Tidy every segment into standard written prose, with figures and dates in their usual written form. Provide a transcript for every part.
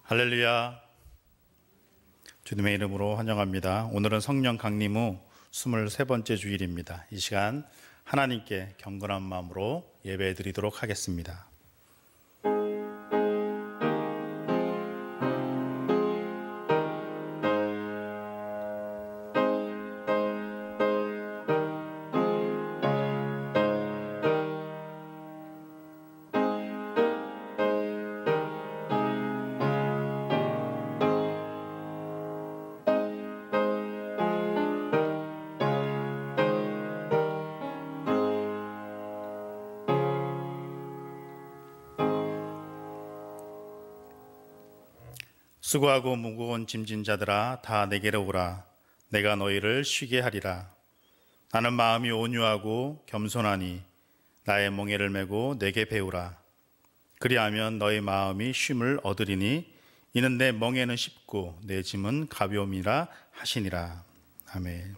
할렐루야. 주님의 이름으로 환영합니다. 오늘은 성령 강림 후 23번째 주일입니다. 이 시간 하나님께 경건한 마음으로 예배 드리도록 하겠습니다. 수고하고 무거운 짐진 자들아 다 내게로 오라. 내가 너희를 쉬게 하리라. 나는 마음이 온유하고 겸손하니 나의 멍에를 메고 내게 배우라. 그리하면 너희 마음이 쉼을 얻으리니 이는 내 멍에는 쉽고 내 짐은 가벼움이라 하시니라. 아멘.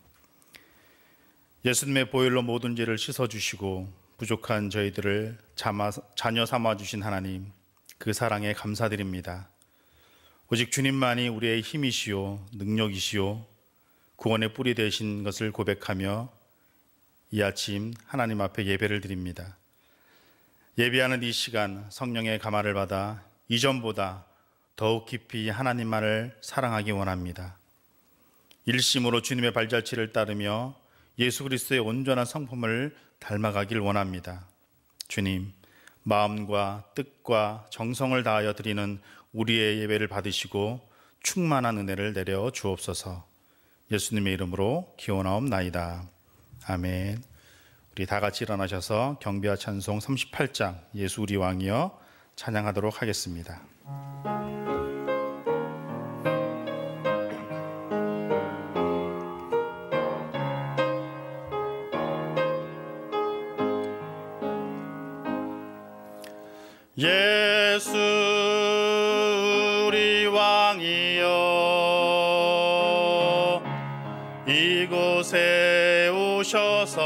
예수님의 보혈로 모든 죄를 씻어주시고 부족한 저희들을 자녀 삼아주신 하나님, 그 사랑에 감사드립니다. 오직 주님만이 우리의 힘이시오 능력이시오 구원의 뿌리 되신 것을 고백하며 이 아침 하나님 앞에 예배를 드립니다. 예배하는 이 시간 성령의 감화를 받아 이전보다 더욱 깊이 하나님만을 사랑하기 원합니다. 일심으로 주님의 발자취를 따르며 예수 그리스도의 온전한 성품을 닮아가길 원합니다. 주님, 마음과 뜻과 정성을 다하여 드리는 우리의 예배를 받으시고 충만한 은혜를 내려 주옵소서. 예수님의 이름으로 기원하옵나이다. 아멘. 우리 다 같이 일어나셔서 경배와 찬송 38장 예수 우리 왕이여 찬양하도록 하겠습니다. 예수 우리 왕이여 이곳에 오셔서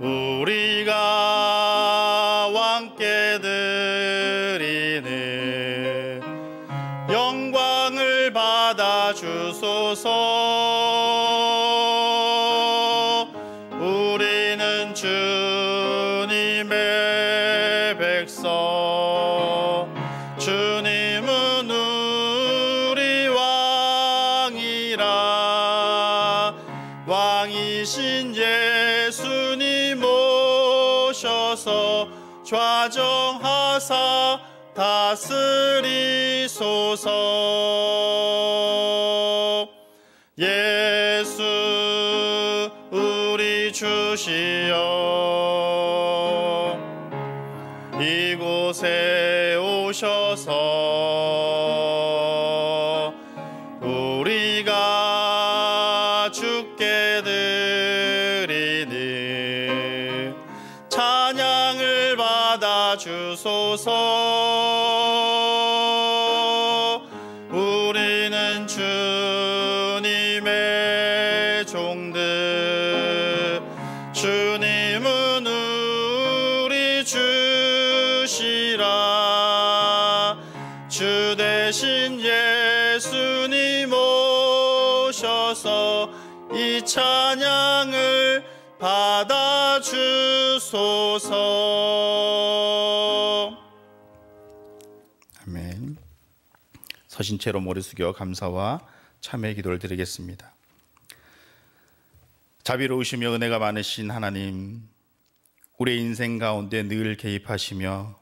우리가 왕께 드리는 영광을 받아 주소서. 우리는 주님의 백성, 주님은 우리 왕이라. 왕이신 예수님 오셔서 좌정하사 다스리소서. 예수 우리 주시여 이곳에 오셔서 우리가 주께 드리는 찬양을 받아 주소서. 우리는 주님의 종들, 주님은 우리 주시라. 주 대신 예수님 오셔서 이 찬양을 받아 주소서. 아멘. 서신 채로 머리 숙여 감사와 참회의 기도를 드리겠습니다. 자비로우시며 은혜가 많으신 하나님, 우리의 인생 가운데 늘 개입하시며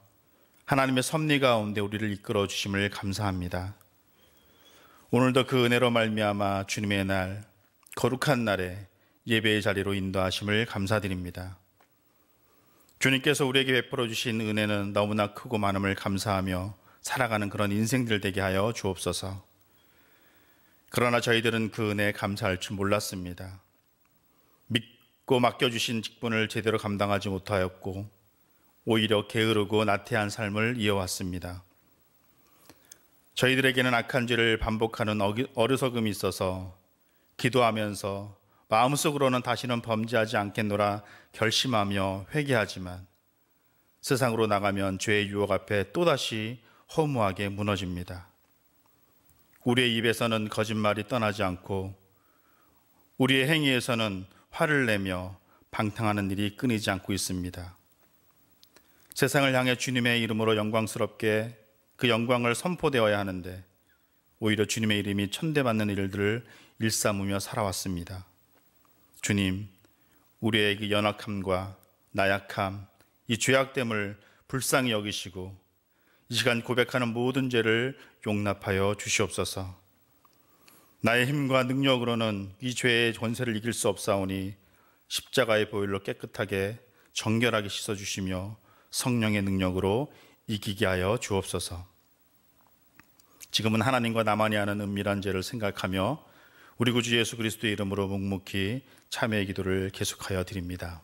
하나님의 섭리 가운데 우리를 이끌어 주심을 감사합니다. 오늘도 그 은혜로 말미암아 주님의 날, 거룩한 날에 예배의 자리로 인도하심을 감사드립니다. 주님께서 우리에게 베풀어 주신 은혜는 너무나 크고 많음을 감사하며 살아가는 그런 인생들 되게 하여 주옵소서. 그러나 저희들은 그 은혜에 감사할 줄 몰랐습니다. 믿고 맡겨주신 직분을 제대로 감당하지 못하였고 오히려 게으르고 나태한 삶을 이어왔습니다. 저희들에게는 악한 죄를 반복하는 어리석음이 있어서 기도하면서 마음속으로는 다시는 범죄하지 않겠노라 결심하며 회개하지만 세상으로 나가면 죄의 유혹 앞에 또다시 허무하게 무너집니다. 우리의 입에서는 거짓말이 떠나지 않고 우리의 행위에서는 화를 내며 방탕하는 일이 끊이지 않고 있습니다. 세상을 향해 주님의 이름으로 영광스럽게 그 영광을 선포되어야 하는데 오히려 주님의 이름이 천대받는 일들을 일삼으며 살아왔습니다. 주님, 우리의 그 연약함과 나약함, 이 죄악됨을 불쌍히 여기시고 이 시간 고백하는 모든 죄를 용납하여 주시옵소서. 나의 힘과 능력으로는 이 죄의 권세를 이길 수 없사오니 십자가의 보혈로 깨끗하게 정결하게 씻어주시며 성령의 능력으로 이기게 하여 주옵소서. 지금은 하나님과 나만이 아는 은밀한 죄를 생각하며 우리 구주 예수 그리스도의 이름으로 묵묵히 참회의 기도를 계속하여 드립니다.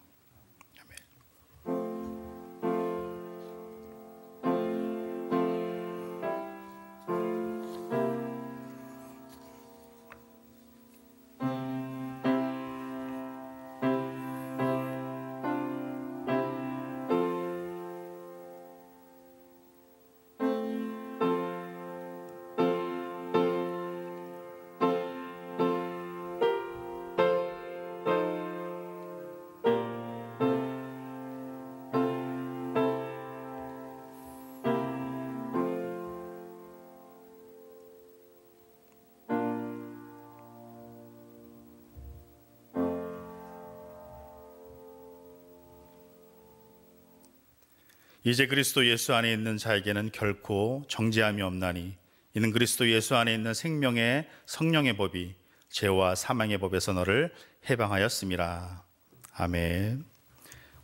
이제 그리스도 예수 안에 있는 자에게는 결코 정죄함이 없나니 이는 그리스도 예수 안에 있는 생명의 성령의 법이 죄와 사망의 법에서 너를 해방하였음이라. 아멘.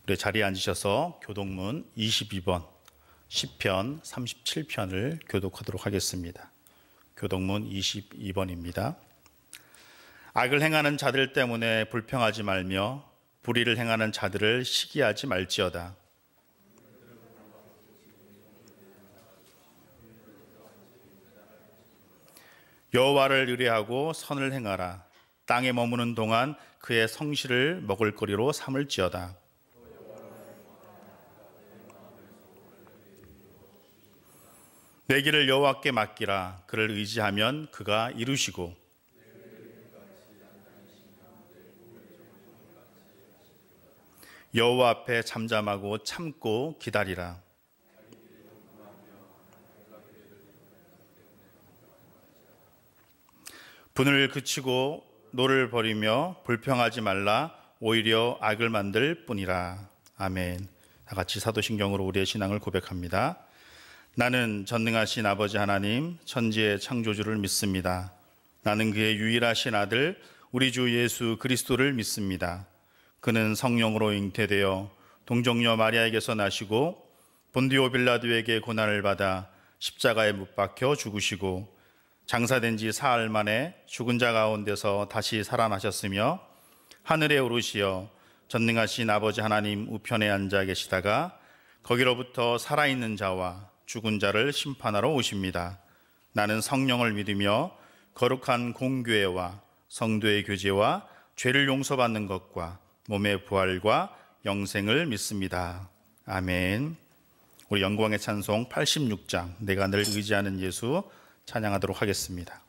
우리 자리에 앉으셔서 교독문 22번 시편 37편을 교독하도록 하겠습니다. 교독문 22번입니다. 악을 행하는 자들 때문에 불평하지 말며 불의를 행하는 자들을 시기하지 말지어다. 여호와를 의뢰하고 선을 행하라. 땅에 머무는 동안 그의 성실을 먹을거리로 삼을지어다. 내 길을 여호와께 맡기라. 그를 의지하면 그가 이루시고 여호와 앞에 잠잠하고 참고 기다리라. 분을 그치고 노를 버리며 불평하지 말라. 오히려 악을 만들 뿐이라. 아멘. 다 같이 사도신경으로 우리의 신앙을 고백합니다. 나는 전능하신 아버지 하나님 천지의 창조주를 믿습니다. 나는 그의 유일하신 아들 우리 주 예수 그리스도를 믿습니다. 그는 성령으로 잉태되어 동정녀 마리아에게서 나시고 본디오 빌라도에게 고난을 받아 십자가에 못 박혀 죽으시고 장사된 지 사흘 만에 죽은 자 가운데서 다시 살아나셨으며 하늘에 오르시어 전능하신 아버지 하나님 우편에 앉아 계시다가 거기로부터 살아있는 자와 죽은 자를 심판하러 오십니다. 나는 성령을 믿으며 거룩한 공교회와 성도의 교제와 죄를 용서받는 것과 몸의 부활과 영생을 믿습니다. 아멘. 우리 영광의 찬송 86장 내가 늘 의지하는 예수 찬양하도록 하겠습니다.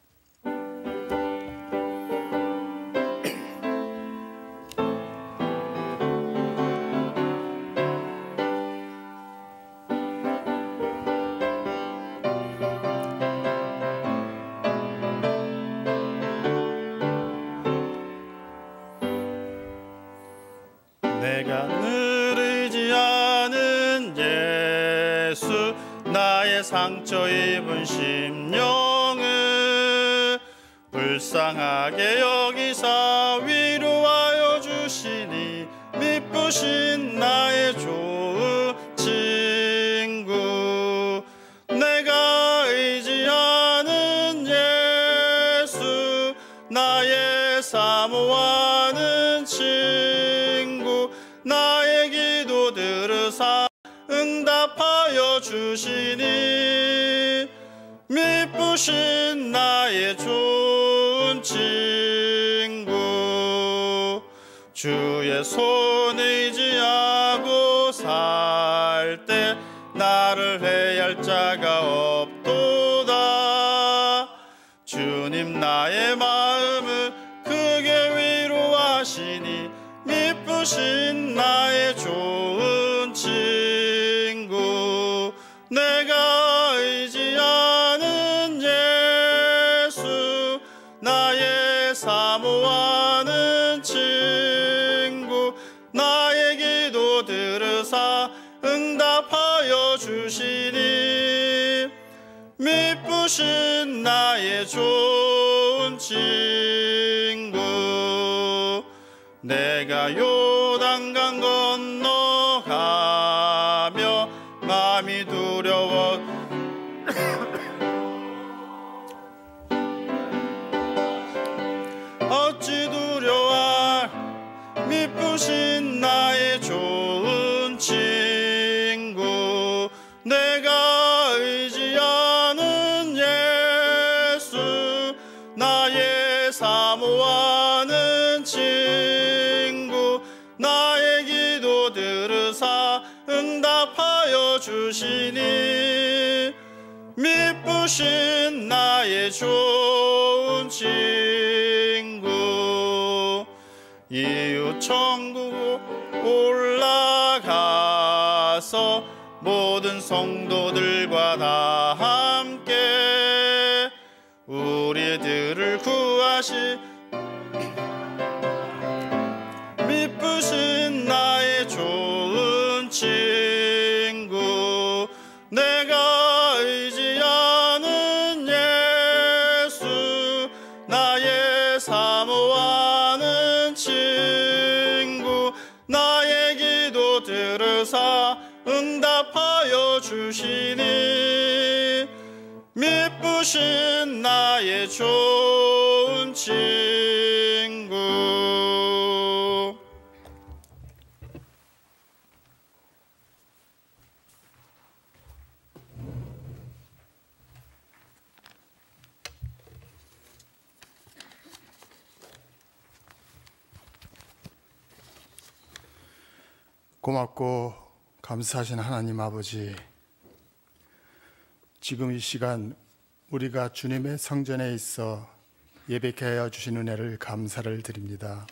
내가 늘 의지하는 예수 나의 상처 입은 심령을 불쌍하게 여기사 위로하여 주시니 미쁘신 나의 좋은 친구 내가 의지하는 예수 나의 사모하는 친구 나의 기도 들으사 응답하여 주시니 미쁘신 나의 좋은 친구 주의 손 의지하고 살 때 나를 해할 자가 없도다. 주님 나의 마음을 크게 위로하시니 미쁘신 나의 좋은 친구, 내가 의지하는 예수, 나의 사모하는 친구, 나의 기도 들으사 응답하여 주시니 미쁘신 나의 좋은 친구. 내가 요단강 건너가며 마음이 두려워 어찌 두려워할 미쁘신 나의 좋은 친구, 내가 의지하는 예수, 나의 사모하는 친구, 나의 기도 들으사 응답하여 주시니 미쁘신 나의 좋은 친구. 이웃 천국 올라가서 모든 성도들과 다 함께 우리들을 구하시 미쁘신 나의 좋은 친구, 내가 의지하는 예수, 나의 사모하는 친구, 나의 기도 들으사 응답하여 주시니 미쁘신 나의 좋은 친구. 고맙고 감사하신 하나님 아버지, 지금 이 시간 우리가 주님의 성전에 있어 예배케 하여 주신 은혜를 감사를 드립니다.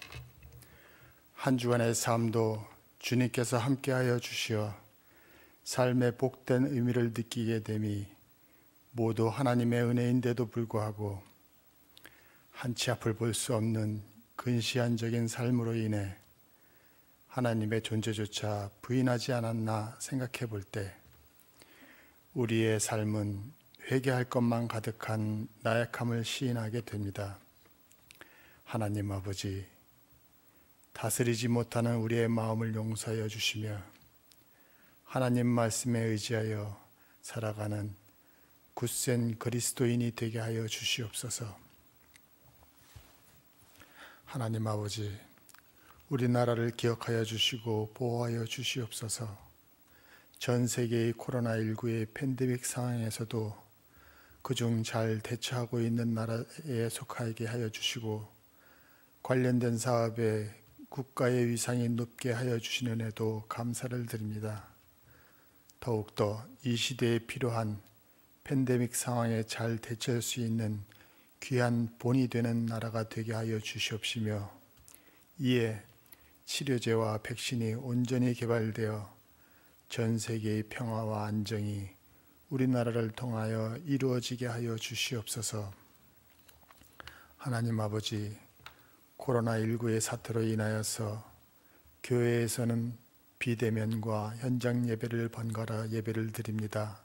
한 주간의 삶도 주님께서 함께하여 주시어 삶의 복된 의미를 느끼게 됨이 모두 하나님의 은혜인데도 불구하고 한치 앞을 볼 수 없는 근시안적인 삶으로 인해 하나님의 존재조차 부인하지 않았나 생각해 볼 때 우리의 삶은 회개할 것만 가득한 나약함을 시인하게 됩니다. 하나님 아버지, 다스리지 못하는 우리의 마음을 용서하여 주시며 하나님 말씀에 의지하여 살아가는 굳센 그리스도인이 되게 하여 주시옵소서. 하나님 아버지, 우리나라를 기억하여 주시고 보호하여 주시옵소서. 전 세계의 코로나19의 팬데믹 상황에서도 그중 잘 대처하고 있는 나라에 속하게 하여 주시고 관련된 사업에 국가의 위상이 높게 하여 주시는 은혜도 감사를 드립니다. 더욱더 이 시대에 필요한 팬데믹 상황에 잘 대처할 수 있는 귀한 본이 되는 나라가 되게 하여 주시옵시며 이에 치료제와 백신이 온전히 개발되어 전 세계의 평화와 안정이 우리나라를 통하여 이루어지게 하여 주시옵소서. 하나님 아버지, 코로나19의 사태로 인하여서 교회에서는 비대면과 현장 예배를 번갈아 예배를 드립니다.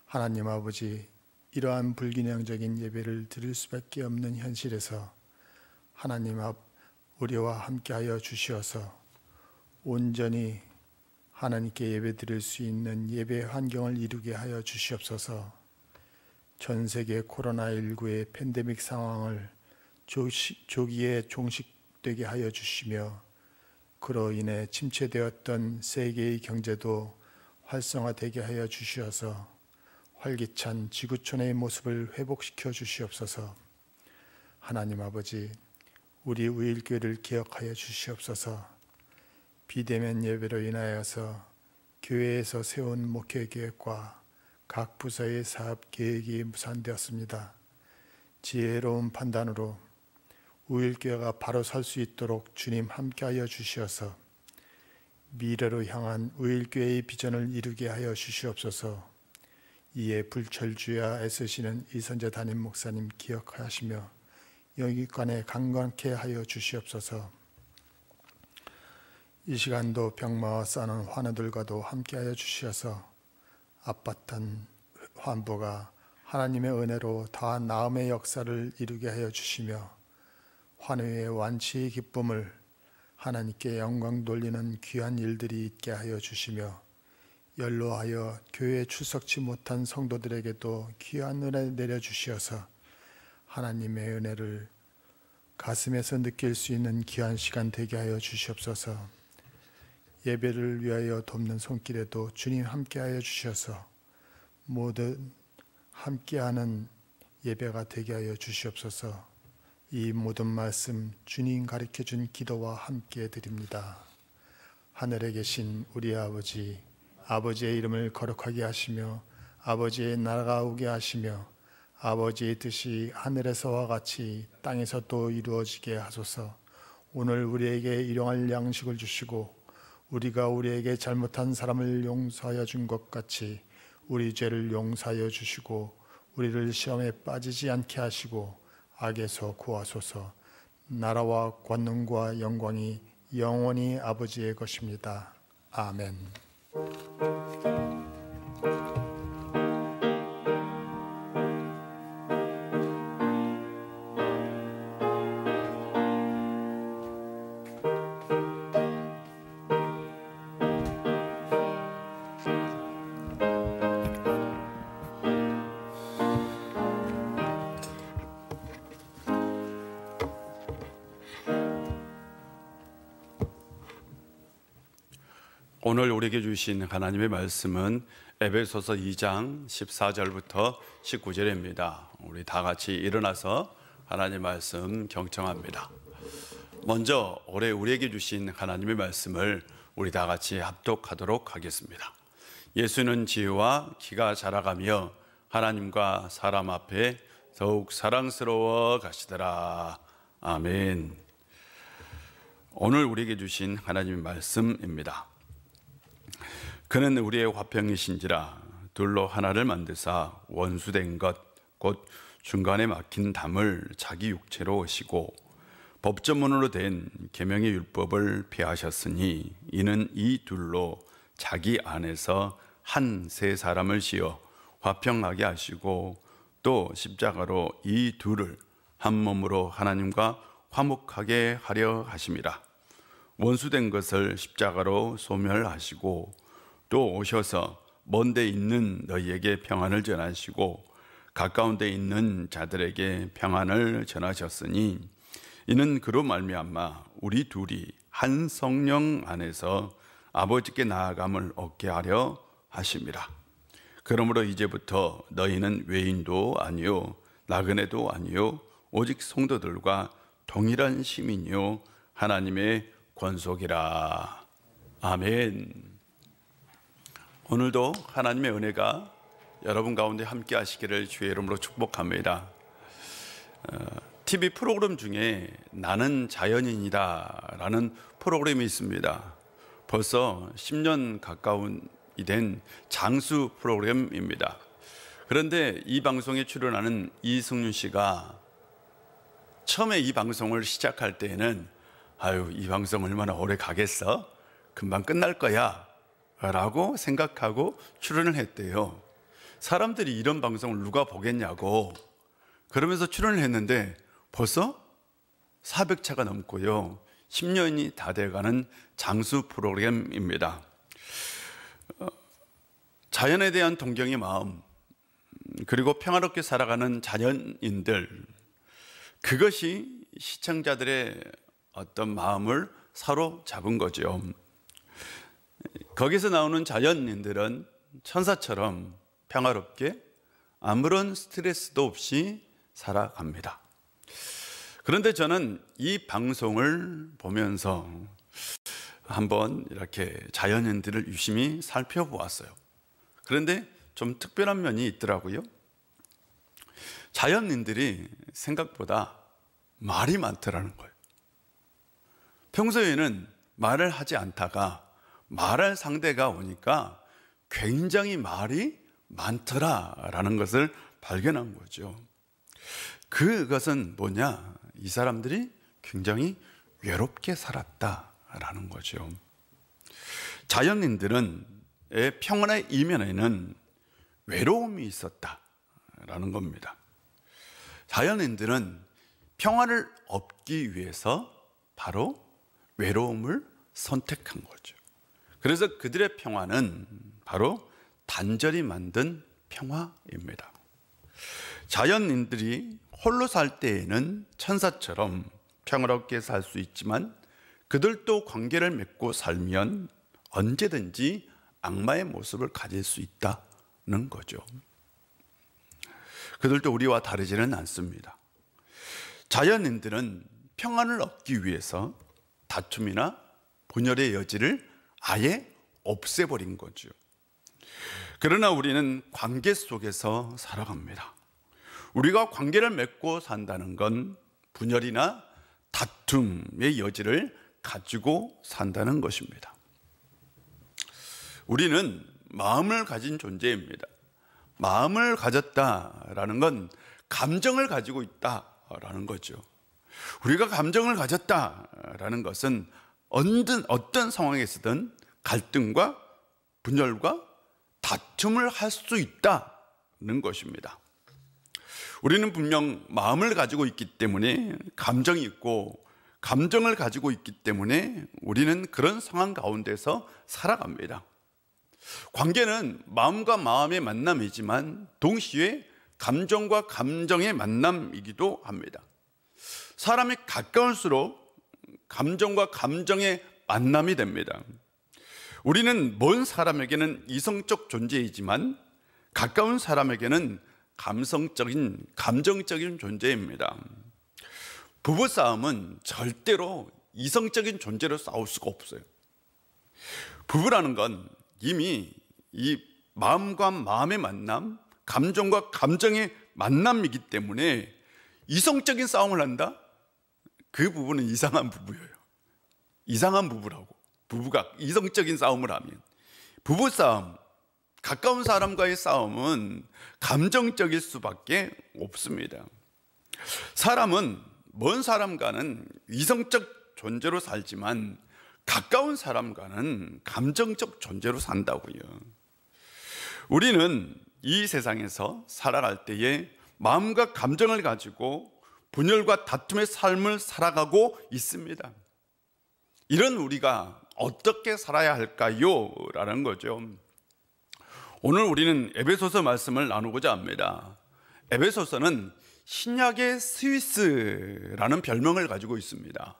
하나님 아버지, 이러한 불균형적인 예배를 드릴 수밖에 없는 현실에서 하나님 앞 우리와 함께하여 주시어서 온전히 하나님께 예배 드릴 수 있는 예배 환경을 이루게 하여 주시옵소서. 전 세계 코로나19의 팬데믹 상황을 조기에 종식되게 하여 주시며 그로 인해 침체되었던 세계의 경제도 활성화되게 하여 주시어서 활기찬 지구촌의 모습을 회복시켜 주시옵소서. 하나님 아버지, 우리 우일교회를 기억하여 주시옵소서. 비대면 예배로 인하여서 교회에서 세운 목회계획과 각 부서의 사업 계획이 무산되었습니다. 지혜로운 판단으로 우일교회가 바로 설 수 있도록 주님 함께하여 주시어서 미래로 향한 우일교회의 비전을 이루게 하여 주시옵소서. 이에 불철주야 애쓰시는 이선재 담임 목사님 기억하시며 영육간에 강건케 하여 주시옵소서. 이 시간도 병마와 싸는 환우들과도 함께하여 주시어서 아팠던 환부가 하나님의 은혜로 다 나음의 역사를 이루게 하여 주시며 환우의 완치의 기쁨을 하나님께 영광 돌리는 귀한 일들이 있게 하여 주시며 연로하여 교회에 출석치 못한 성도들에게도 귀한 은혜 내려주시어서 하나님의 은혜를 가슴에서 느낄 수 있는 귀한 시간 되게 하여 주시옵소서. 예배를 위하여 돕는 손길에도 주님 함께하여 주셔서 모든 함께하는 예배가 되게 하여 주시옵소서. 이 모든 말씀 주님 가르쳐준 기도와 함께 드립니다. 하늘에 계신 우리 아버지, 아버지의 이름을 거룩하게 하시며 아버지의 나라가 오게 하시며 아버지의 뜻이 하늘에서와 같이 땅에서도 이루어지게 하소서. 오늘 우리에게 일용할 양식을 주시고 우리가 우리에게 잘못한 사람을 용서하여 준 것 같이 우리 죄를 용서하여 주시고 우리를 시험에 빠지지 않게 하시고 악에서 구하소서. 나라와 권능과 영광이 영원히 아버지의 것입니다. 아멘. 오늘 우리에게 주신 하나님의 말씀은 에베소서 2장 14절부터 19절입니다. 우리 다 같이 일어나서 하나님의 말씀 경청합니다. 먼저 올해 우리에게 주신 하나님의 말씀을 우리 다 같이 합독하도록 하겠습니다. 예수는 지혜와 키가 자라가며 하나님과 사람 앞에 더욱 사랑스러워 가시더라. 아멘. 오늘 우리에게 주신 하나님의 말씀입니다. 그는 우리의 화평이신지라 둘로 하나를 만드사 원수된 것 곧 중간에 막힌 담을 자기 육체로 오시고 법조문으로 된 계명의 율법을 폐하셨으니 이는 이 둘로 자기 안에서 한 세 사람을 지어 화평하게 하시고 또 십자가로 이 둘을 한 몸으로 하나님과 화목하게 하려 하심이라. 원수된 것을 십자가로 소멸하시고 또 오셔서 먼 데 있는 너희에게 평안을 전하시고 가까운 데 있는 자들에게 평안을 전하셨으니 이는 그로 말미암아 우리 둘이 한 성령 안에서 아버지께 나아감을 얻게 하려 하심이라. 그러므로 이제부터 너희는 외인도 아니요 나그네도 아니요 오직 성도들과 동일한 시민이요 하나님의 권속이라. 아멘. 오늘도 하나님의 은혜가 여러분 가운데 함께 하시기를 주의 이름으로 축복합니다. TV 프로그램 중에 나는 자연인이다 라는 프로그램이 있습니다. 벌써 10년 가까운이 된 장수 프로그램입니다. 그런데 이 방송에 출연하는 이승윤 씨가 처음에 이 방송을 시작할 때에는 이 방송 얼마나 오래 가겠어? 금방 끝날 거야 라고 생각하고 출연을 했대요. 사람들이 이런 방송을 누가 보겠냐고 그러면서 출연을 했는데 벌써 400차가 넘고요 10년이 다 돼가는 장수 프로그램입니다. 자연에 대한 동경의 마음 그리고 평화롭게 살아가는 자연인들, 그것이 시청자들의 어떤 마음을 사로잡은 거죠. 거기서 나오는 자연인들은 천사처럼 평화롭게 아무런 스트레스도 없이 살아갑니다. 그런데 저는 이 방송을 보면서 한번 이렇게 자연인들을 유심히 살펴보았어요. 그런데 좀 특별한 면이 있더라고요. 자연인들이 생각보다 말이 많더라는 거예요. 평소에는 말을 하지 않다가 말할 상대가 오니까 굉장히 말이 많더라라는 것을 발견한 거죠. 그것은 뭐냐? 이 사람들이 굉장히 외롭게 살았다라는 거죠. 자연인들의 평안의 이면에는 외로움이 있었다라는 겁니다. 자연인들은 평안을 얻기 위해서 바로 외로움을 선택한 거죠. 그래서 그들의 평화는 바로 단절이 만든 평화입니다. 자연인들이 홀로 살 때에는 천사처럼 평화롭게 살 수 있지만 그들도 관계를 맺고 살면 언제든지 악마의 모습을 가질 수 있다는 거죠. 그들도 우리와 다르지는 않습니다. 자연인들은 평안을 얻기 위해서 다툼이나 분열의 여지를 아예 없애버린 거죠. 그러나 우리는 관계 속에서 살아갑니다. 우리가 관계를 맺고 산다는 건 분열이나 다툼의 여지를 가지고 산다는 것입니다. 우리는 마음을 가진 존재입니다. 마음을 가졌다라는 건 감정을 가지고 있다라는 거죠. 우리가 감정을 가졌다라는 것은 어떤 상황에서든 갈등과 분열과 다툼을 할 수 있다는 것입니다. 우리는 분명 마음을 가지고 있기 때문에 감정이 있고 감정을 가지고 있기 때문에 우리는 그런 상황 가운데서 살아갑니다. 관계는 마음과 마음의 만남이지만 동시에 감정과 감정의 만남이기도 합니다. 사람이 가까울수록 감정과 감정의 만남이 됩니다. 우리는 먼 사람에게는 이성적 존재이지만 가까운 사람에게는 감정적인 존재입니다. 부부싸움은 절대로 이성적인 존재로 싸울 수가 없어요. 부부라는 건 이미 이 마음과 마음의 만남, 감정과 감정의 만남이기 때문에 이성적인 싸움을 한다? 그 부부는 이상한 부부예요. 이상한 부부라고. 부부가 이성적인 싸움을 하면. 부부싸움, 가까운 사람과의 싸움은 감정적일 수밖에 없습니다. 사람은 먼 사람과는 이성적 존재로 살지만 가까운 사람과는 감정적 존재로 산다고요. 우리는 이 세상에서 살아갈 때에 마음과 감정을 가지고 분열과 다툼의 삶을 살아가고 있습니다. 이런 우리가 어떻게 살아야 할까요? 라는 거죠. 오늘 우리는 에베소서 말씀을 나누고자 합니다. 에베소서는 신약의 스위스라는 별명을 가지고 있습니다.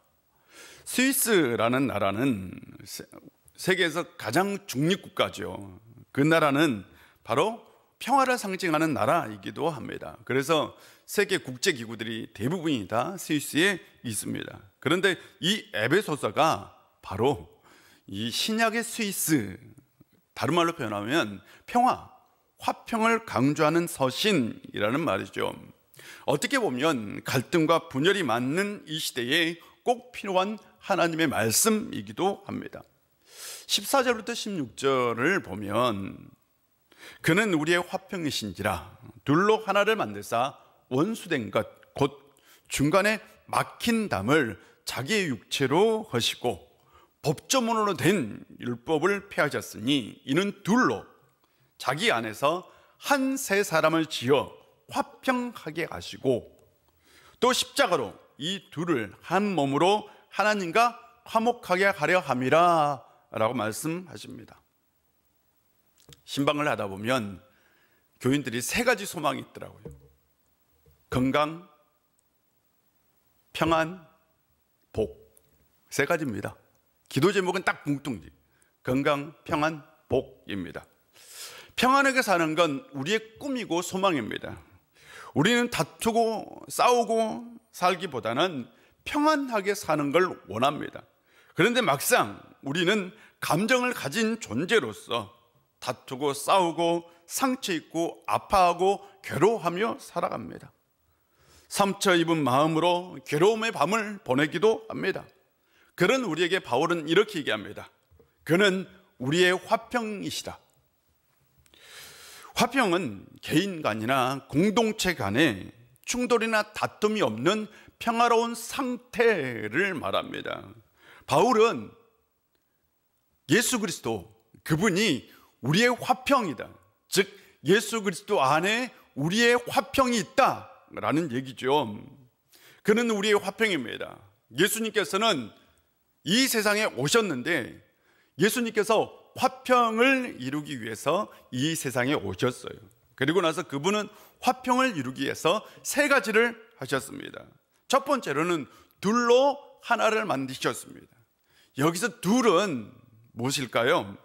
스위스라는 나라는 세계에서 가장 중립국가죠. 그 나라는 바로 평화를 상징하는 나라이기도 합니다. 그래서 세계 국제기구들이 대부분이 다 스위스에 있습니다. 그런데 이 에베소서가 바로 이 신약의 스위스, 다른 말로 표현하면 평화, 화평을 강조하는 서신이라는 말이죠. 어떻게 보면 갈등과 분열이 많은 이 시대에 꼭 필요한 하나님의 말씀이기도 합니다. 14절부터 16절을 보면 그는 우리의 화평이신지라 둘로 하나를 만드사 원수된 것 곧 중간에 막힌 담을 자기의 육체로 허시고 법조문으로 된 율법을 폐하셨으니 이는 둘로 자기 안에서 한 세 사람을 지어 화평하게 하시고 또 십자가로 이 둘을 한 몸으로 하나님과 화목하게 하려 함이라 라고 말씀하십니다. 신방을 하다 보면 교인들이 세 가지 소망이 있더라고요. 건강, 평안, 복. 세 가지입니다. 기도 제목은 딱 뭉뚱지. 건강, 평안, 복입니다. 평안하게 사는 건 우리의 꿈이고 소망입니다. 우리는 다투고 싸우고 살기보다는 평안하게 사는 걸 원합니다. 그런데 막상 우리는 감정을 가진 존재로서 다투고 싸우고 상처 입고 아파하고 괴로워하며 살아갑니다. 상처 입은 마음으로 괴로움의 밤을 보내기도 합니다. 그런 우리에게 바울은 이렇게 얘기합니다. 그는 우리의 화평이시다. 화평은 개인 간이나 공동체 간에 충돌이나 다툼이 없는 평화로운 상태를 말합니다. 바울은 예수 그리스도, 그분이 우리의 화평이다. 즉 예수 그리스도 안에 우리의 화평이 있다라는 얘기죠. 그는 우리의 화평입니다. 예수님께서는 이 세상에 오셨는데 예수님께서 화평을 이루기 위해서 이 세상에 오셨어요. 그리고 나서 그분은 화평을 이루기 위해서 세 가지를 하셨습니다. 첫 번째로는 둘로 하나를 만드셨습니다. 여기서 둘은 무엇일까요?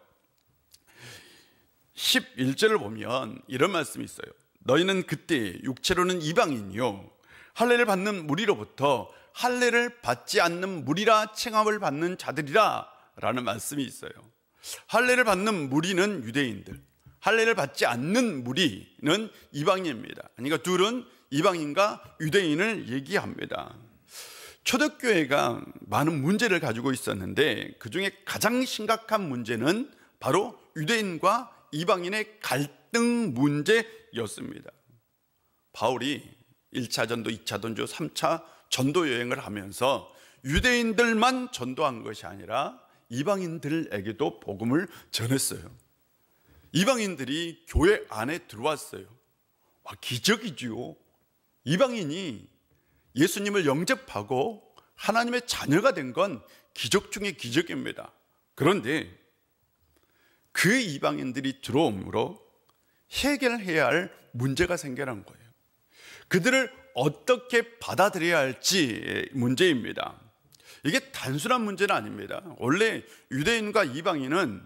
11절을 보면 이런 말씀이 있어요. 너희는 그때 육체로는 이방인이요 할례를 받는 무리로부터 할례를 받지 않는 무리라 칭함을 받는 자들이라 라는 말씀이 있어요. 할례를 받는 무리는 유대인들, 할례를 받지 않는 무리는 이방인입니다. 그러니까 둘은 이방인과 유대인을 얘기합니다. 초대교회가 많은 문제를 가지고 있었는데 그 중에 가장 심각한 문제는 바로 유대인과 이방인의 갈등 문제였습니다. 바울이 1차 전도, 2차 전도, 3차 전도 여행을 하면서 유대인들만 전도한 것이 아니라 이방인들에게도 복음을 전했어요. 이방인들이 교회 안에 들어왔어요. 와, 기적이지요. 이방인이 예수님을 영접하고 하나님의 자녀가 된 건 기적 중에 기적입니다. 그런데 그 이방인들이 들어옴으로 해결해야 할 문제가 생겨난 거예요. 그들을 어떻게 받아들여야 할지 문제입니다. 이게 단순한 문제는 아닙니다. 원래 유대인과 이방인은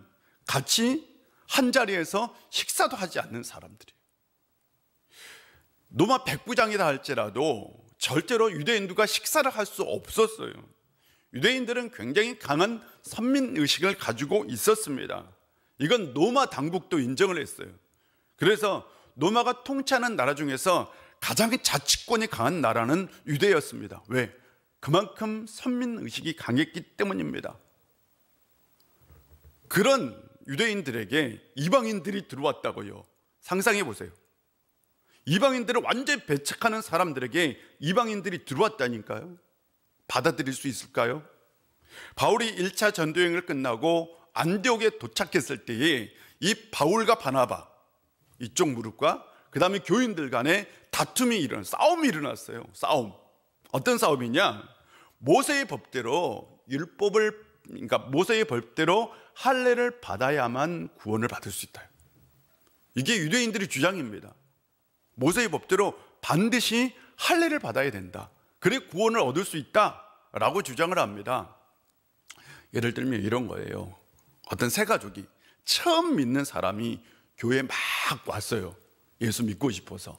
같이 한 자리에서 식사도 하지 않는 사람들이에요. 로마 백부장이다 할지라도 절대로 유대인들과 식사를 할 수 없었어요. 유대인들은 굉장히 강한 선민의식을 가지고 있었습니다. 이건 로마 당국도 인정을 했어요. 그래서 로마가 통치하는 나라 중에서 가장 자치권이 강한 나라는 유대였습니다. 왜? 그만큼 선민의식이 강했기 때문입니다. 그런 유대인들에게 이방인들이 들어왔다고요. 상상해 보세요. 이방인들을 완전히 배척하는 사람들에게 이방인들이 들어왔다니까요. 받아들일 수 있을까요? 바울이 1차 전도여행을 끝나고 안디옥에 도착했을 때에 이 바울과 바나바 이쪽 무릎과 그 다음에 교인들 간에 싸움이 일어났어요. 싸움. 어떤 싸움이냐? 모세의 법대로 모세의 법대로 할례를 받아야만 구원을 받을 수 있다. 이게 유대인들의 주장입니다. 모세의 법대로 반드시 할례를 받아야 된다. 그래 구원을 얻을 수 있다라고 주장을 합니다. 예를 들면 이런 거예요. 어떤 세 가족이 처음 믿는 사람이 교회에 막 왔어요. 예수 믿고 싶어서.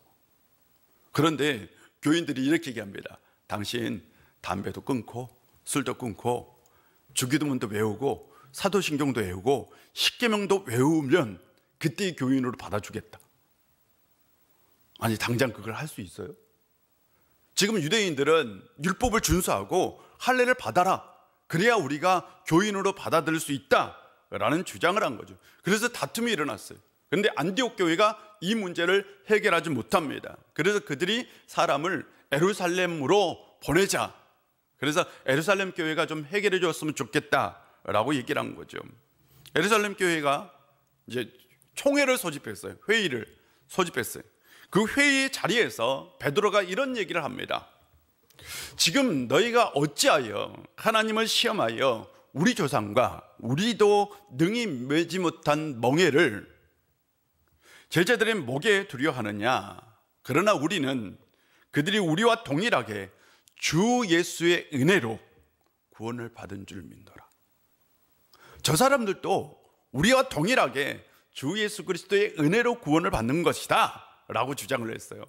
그런데 교인들이 이렇게 얘기합니다. 당신 담배도 끊고 술도 끊고 주기도문도 외우고 사도신경도 외우고 십계명도 외우면 그때 교인으로 받아주겠다. 아니 당장 그걸 할 수 있어요? 지금 유대인들은 율법을 준수하고 할례를 받아라. 그래야 우리가 교인으로 받아들일 수 있다라는 주장을 한 거죠. 그래서 다툼이 일어났어요. 그런데 안디옥 교회가 이 문제를 해결하지 못합니다. 그래서 그들이 사람을 예루살렘으로 보내자. 그래서 예루살렘 교회가 좀 해결해 줬으면 좋겠다라고 얘기를 한 거죠. 예루살렘 교회가 이제 총회를 소집했어요. 회의를 소집했어요. 그 회의 자리에서 베드로가 이런 얘기를 합니다. 지금 너희가 어찌하여 하나님을 시험하여 우리 조상과 우리도 능히 매지 못한 멍에를 제자들의 목에 두려 하느냐? 그러나 우리는 그들이 우리와 동일하게 주 예수의 은혜로 구원을 받은 줄 믿노라. 저 사람들도 우리와 동일하게 주 예수 그리스도의 은혜로 구원을 받는 것이다 라고 주장을 했어요.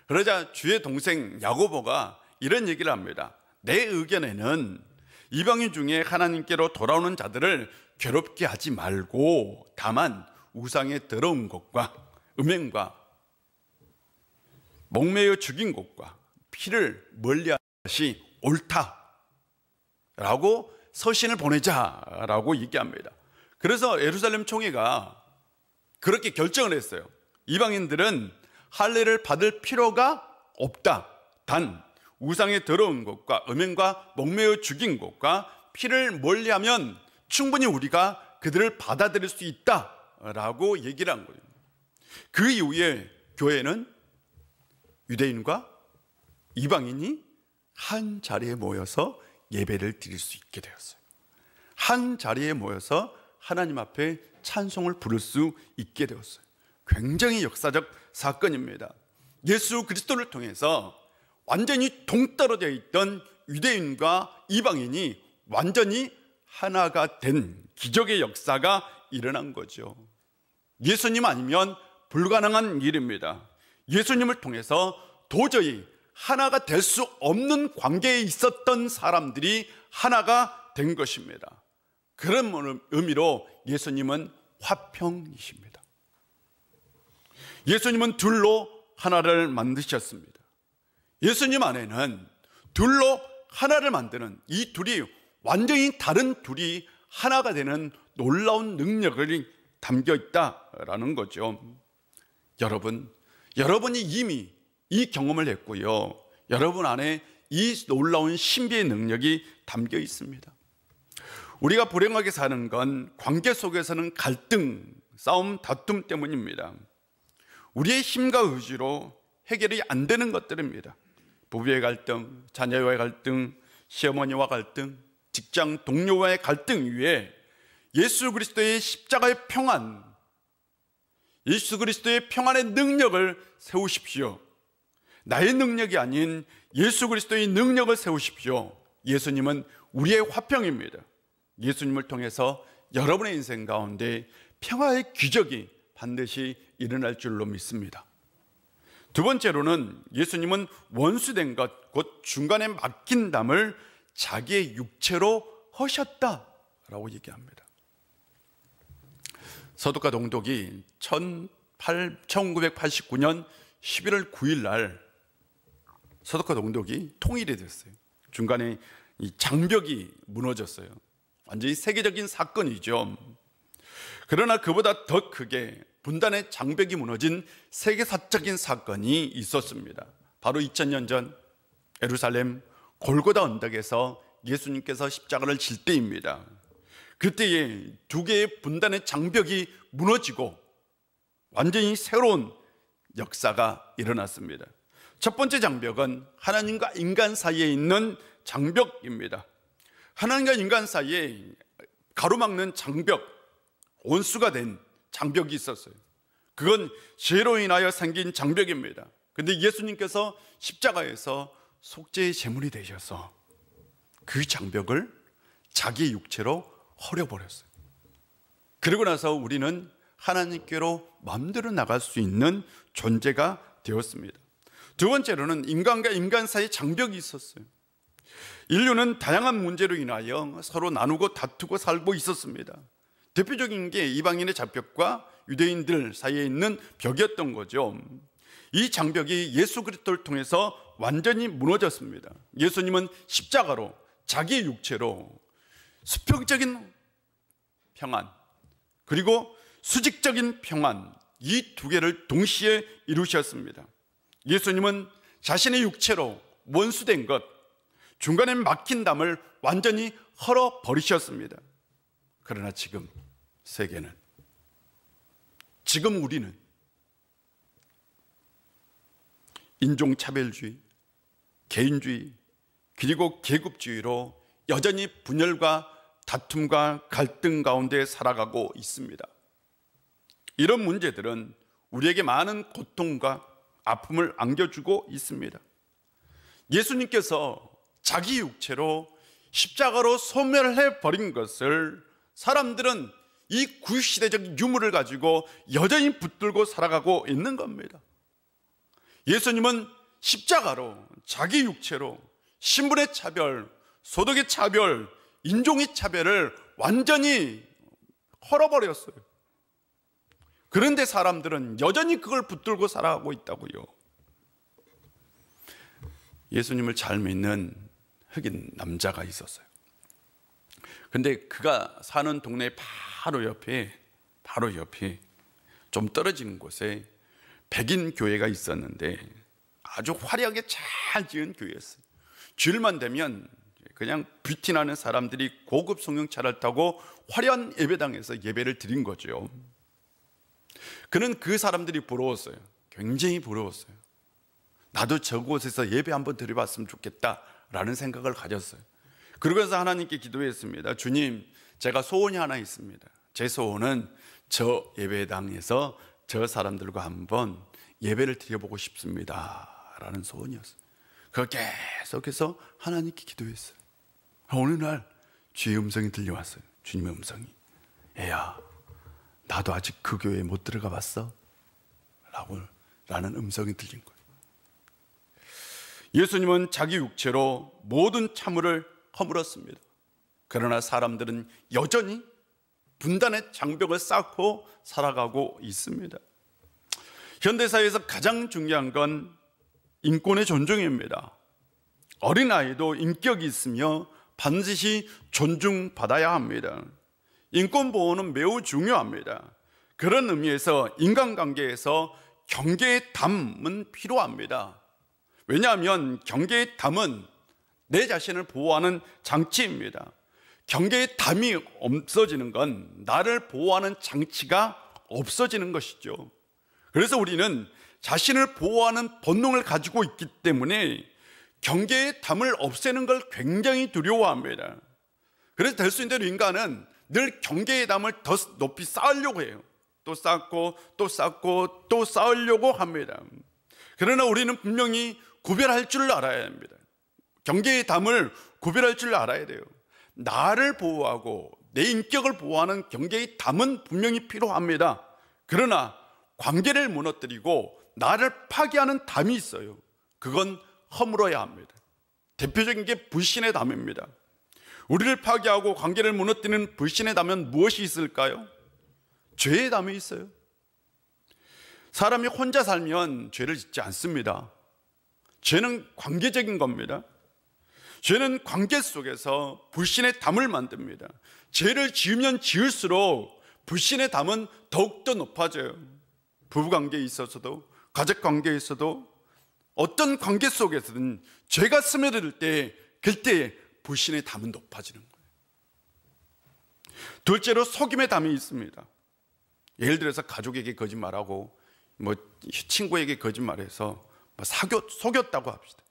그러자 주의 동생 야고보가 이런 얘기를 합니다. 내 의견에는 이방인 중에 하나님께로 돌아오는 자들을 괴롭게 하지 말고 다만 우상의 더러운 것과 음행과 목매어 죽인 것과 피를 멀리하시 옳다라고 서신을 보내자라고 얘기합니다. 그래서 예루살렘 총회가 그렇게 결정을 했어요. 이방인들은 할례를 받을 필요가 없다. 단 우상의 더러운 것과 음행과 목매어 죽인 것과 피를 멀리하면 충분히 우리가 그들을 받아들일 수 있다라고 얘기를 한 거예요. 그 이후에 교회는 유대인과 이방인이 한 자리에 모여서 예배를 드릴 수 있게 되었어요. 한 자리에 모여서 하나님 앞에 찬송을 부를 수 있게 되었어요. 굉장히 역사적 사건입니다. 예수 그리스도를 통해서 완전히 동떨어져 있던 유대인과 이방인이 완전히 하나가 된 기적의 역사가 일어난 거죠. 예수님 아니면 불가능한 일입니다. 예수님을 통해서 도저히 하나가 될 수 없는 관계에 있었던 사람들이 하나가 된 것입니다. 그런 의미로 예수님은 화평이십니다. 예수님은 둘로 하나를 만드셨습니다. 예수님 안에는 둘로 하나를 만드는 이 둘이 완전히 다른 둘이 하나가 되는 놀라운 능력이 담겨 있다라는 거죠. 여러분이 이미 이 경험을 했고요. 여러분 안에 이 놀라운 신비의 능력이 담겨 있습니다. 우리가 불행하게 사는 건 관계 속에서는 갈등, 싸움, 다툼 때문입니다. 우리의 힘과 의지로 해결이 안 되는 것들입니다. 부부의 갈등, 자녀와의 갈등, 시어머니와 갈등, 직장 동료와의 갈등 위에 예수 그리스도의 십자가의 평안, 예수 그리스도의 평안의 능력을 세우십시오. 나의 능력이 아닌 예수 그리스도의 능력을 세우십시오. 예수님은 우리의 화평입니다. 예수님을 통해서 여러분의 인생 가운데 평화의 기적이 반드시 일어날 줄로 믿습니다. 두 번째로는 예수님은 원수된 것, 곧 중간에 막힌 담을 자기의 육체로 허셨다라고 얘기합니다. 서독과 동독이 1989년 11월 9일 날 서독과 동독이 통일이 됐어요. 중간에 이 장벽이 무너졌어요. 완전히 세계적인 사건이죠. 그러나 그보다 더 크게 분단의 장벽이 무너진 세계사적인 사건이 있었습니다. 바로 2000년 전 예루살렘 골고다 언덕에서 예수님께서 십자가를 질 때입니다. 그때에 두 개의 분단의 장벽이 무너지고 완전히 새로운 역사가 일어났습니다. 첫 번째 장벽은 하나님과 인간 사이에 있는 장벽입니다. 하나님과 인간 사이에 가로막는 장벽, 원수가 된 장벽이 있었어요. 그건 죄로 인하여 생긴 장벽입니다. 그런데 예수님께서 십자가에서 속죄의 제물이 되셔서 그 장벽을 자기 육체로 허려버렸어요. 그러고 나서 우리는 하나님께로 마음대로 나갈 수 있는 존재가 되었습니다. 두 번째로는 인간과 인간 사이에 장벽이 있었어요. 인류는 다양한 문제로 인하여 서로 나누고 다투고 살고 있었습니다. 대표적인 게 이방인의 장벽과 유대인들 사이에 있는 벽이었던 거죠. 이 장벽이 예수 그리스도를 통해서 완전히 무너졌습니다. 예수님은 십자가로 자기의 육체로 수평적인 평안 그리고 수직적인 평안, 이 두 개를 동시에 이루셨습니다. 예수님은 자신의 육체로 원수된 것, 중간에 막힌 담을 완전히 헐어버리셨습니다. 그러나 지금 세계는, 지금 우리는 인종차별주의, 개인주의, 그리고 계급주의로 여전히 분열과 다툼과 갈등 가운데 살아가고 있습니다. 이런 문제들은 우리에게 많은 고통과 아픔을 안겨주고 있습니다. 예수님께서 자기 육체로 십자가로 소멸해 버린 것을 사람들은 이 구시대적 유물을 가지고 여전히 붙들고 살아가고 있는 겁니다. 예수님은 십자가로 자기 육체로 신분의 차별, 소득의 차별, 인종의 차별을 완전히 헐어버렸어요. 그런데 사람들은 여전히 그걸 붙들고 살아가고 있다고요. 예수님을 잘 믿는 흑인 남자가 있었어요. 근데 그가 사는 동네 바로 옆에 좀 떨어지는 곳에 백인 교회가 있었는데 아주 화려하게 잘 지은 교회였어요. 주일만 되면 그냥 뷰티나는 사람들이 고급 승용차를 타고 화려한 예배당에서 예배를 드린 거죠. 그는 그 사람들이 부러웠어요. 굉장히 부러웠어요. 나도 저곳에서 예배 한번 드려봤으면 좋겠다라는 생각을 가졌어요. 그러면서 하나님께 기도했습니다. 주님, 제가 소원이 하나 있습니다. 제 소원은 저 예배당에서 저 사람들과 한번 예배를 드려보고 싶습니다 라는 소원이었어요. 그걸 계속해서 하나님께 기도했어요. 어느 날 주의 음성이 들려왔어요. 주님의 음성이, 애야, 나도 아직 그 교회에 못 들어가 봤어 라는 음성이 들린 거예요. 예수님은 자기 육체로 모든 참을 허물었습니다. 그러나 사람들은 여전히 분단의 장벽을 쌓고 살아가고 있습니다. 현대사회에서 가장 중요한 건 인권의 존중입니다. 어린아이도 인격이 있으며 반드시 존중받아야 합니다. 인권보호는 매우 중요합니다. 그런 의미에서 인간관계에서 경계의 담은 필요합니다. 왜냐하면 경계의 담은 내 자신을 보호하는 장치입니다. 경계의 담이 없어지는 건 나를 보호하는 장치가 없어지는 것이죠. 그래서 우리는 자신을 보호하는 본능을 가지고 있기 때문에 경계의 담을 없애는 걸 굉장히 두려워합니다. 그래서 될 수 있는 대로 인간은 늘 경계의 담을 더 높이 쌓으려고 해요. 또 쌓고 또 쌓고 또 쌓으려고 합니다. 그러나 우리는 분명히 구별할 줄 알아야 합니다. 경계의 담을 구별할 줄 알아야 돼요. 나를 보호하고 내 인격을 보호하는 경계의 담은 분명히 필요합니다. 그러나 관계를 무너뜨리고 나를 파괴하는 담이 있어요. 그건 허물어야 합니다. 대표적인 게 불신의 담입니다. 우리를 파괴하고 관계를 무너뜨리는 불신의 담은 무엇이 있을까요? 죄의 담이 있어요. 사람이 혼자 살면 죄를 짓지 않습니다. 죄는 관계적인 겁니다. 죄는 관계 속에서 불신의 담을 만듭니다. 죄를 지으면 지을수록 불신의 담은 더욱더 높아져요. 부부관계에 있어서도, 가족관계에 있어도, 어떤 관계 속에서든 죄가 스며들 때 그때 불신의 담은 높아지는 거예요. 둘째로 속임의 담이 있습니다. 예를 들어서 가족에게 거짓말하고 친구에게 거짓말해서 속였다고 합시다.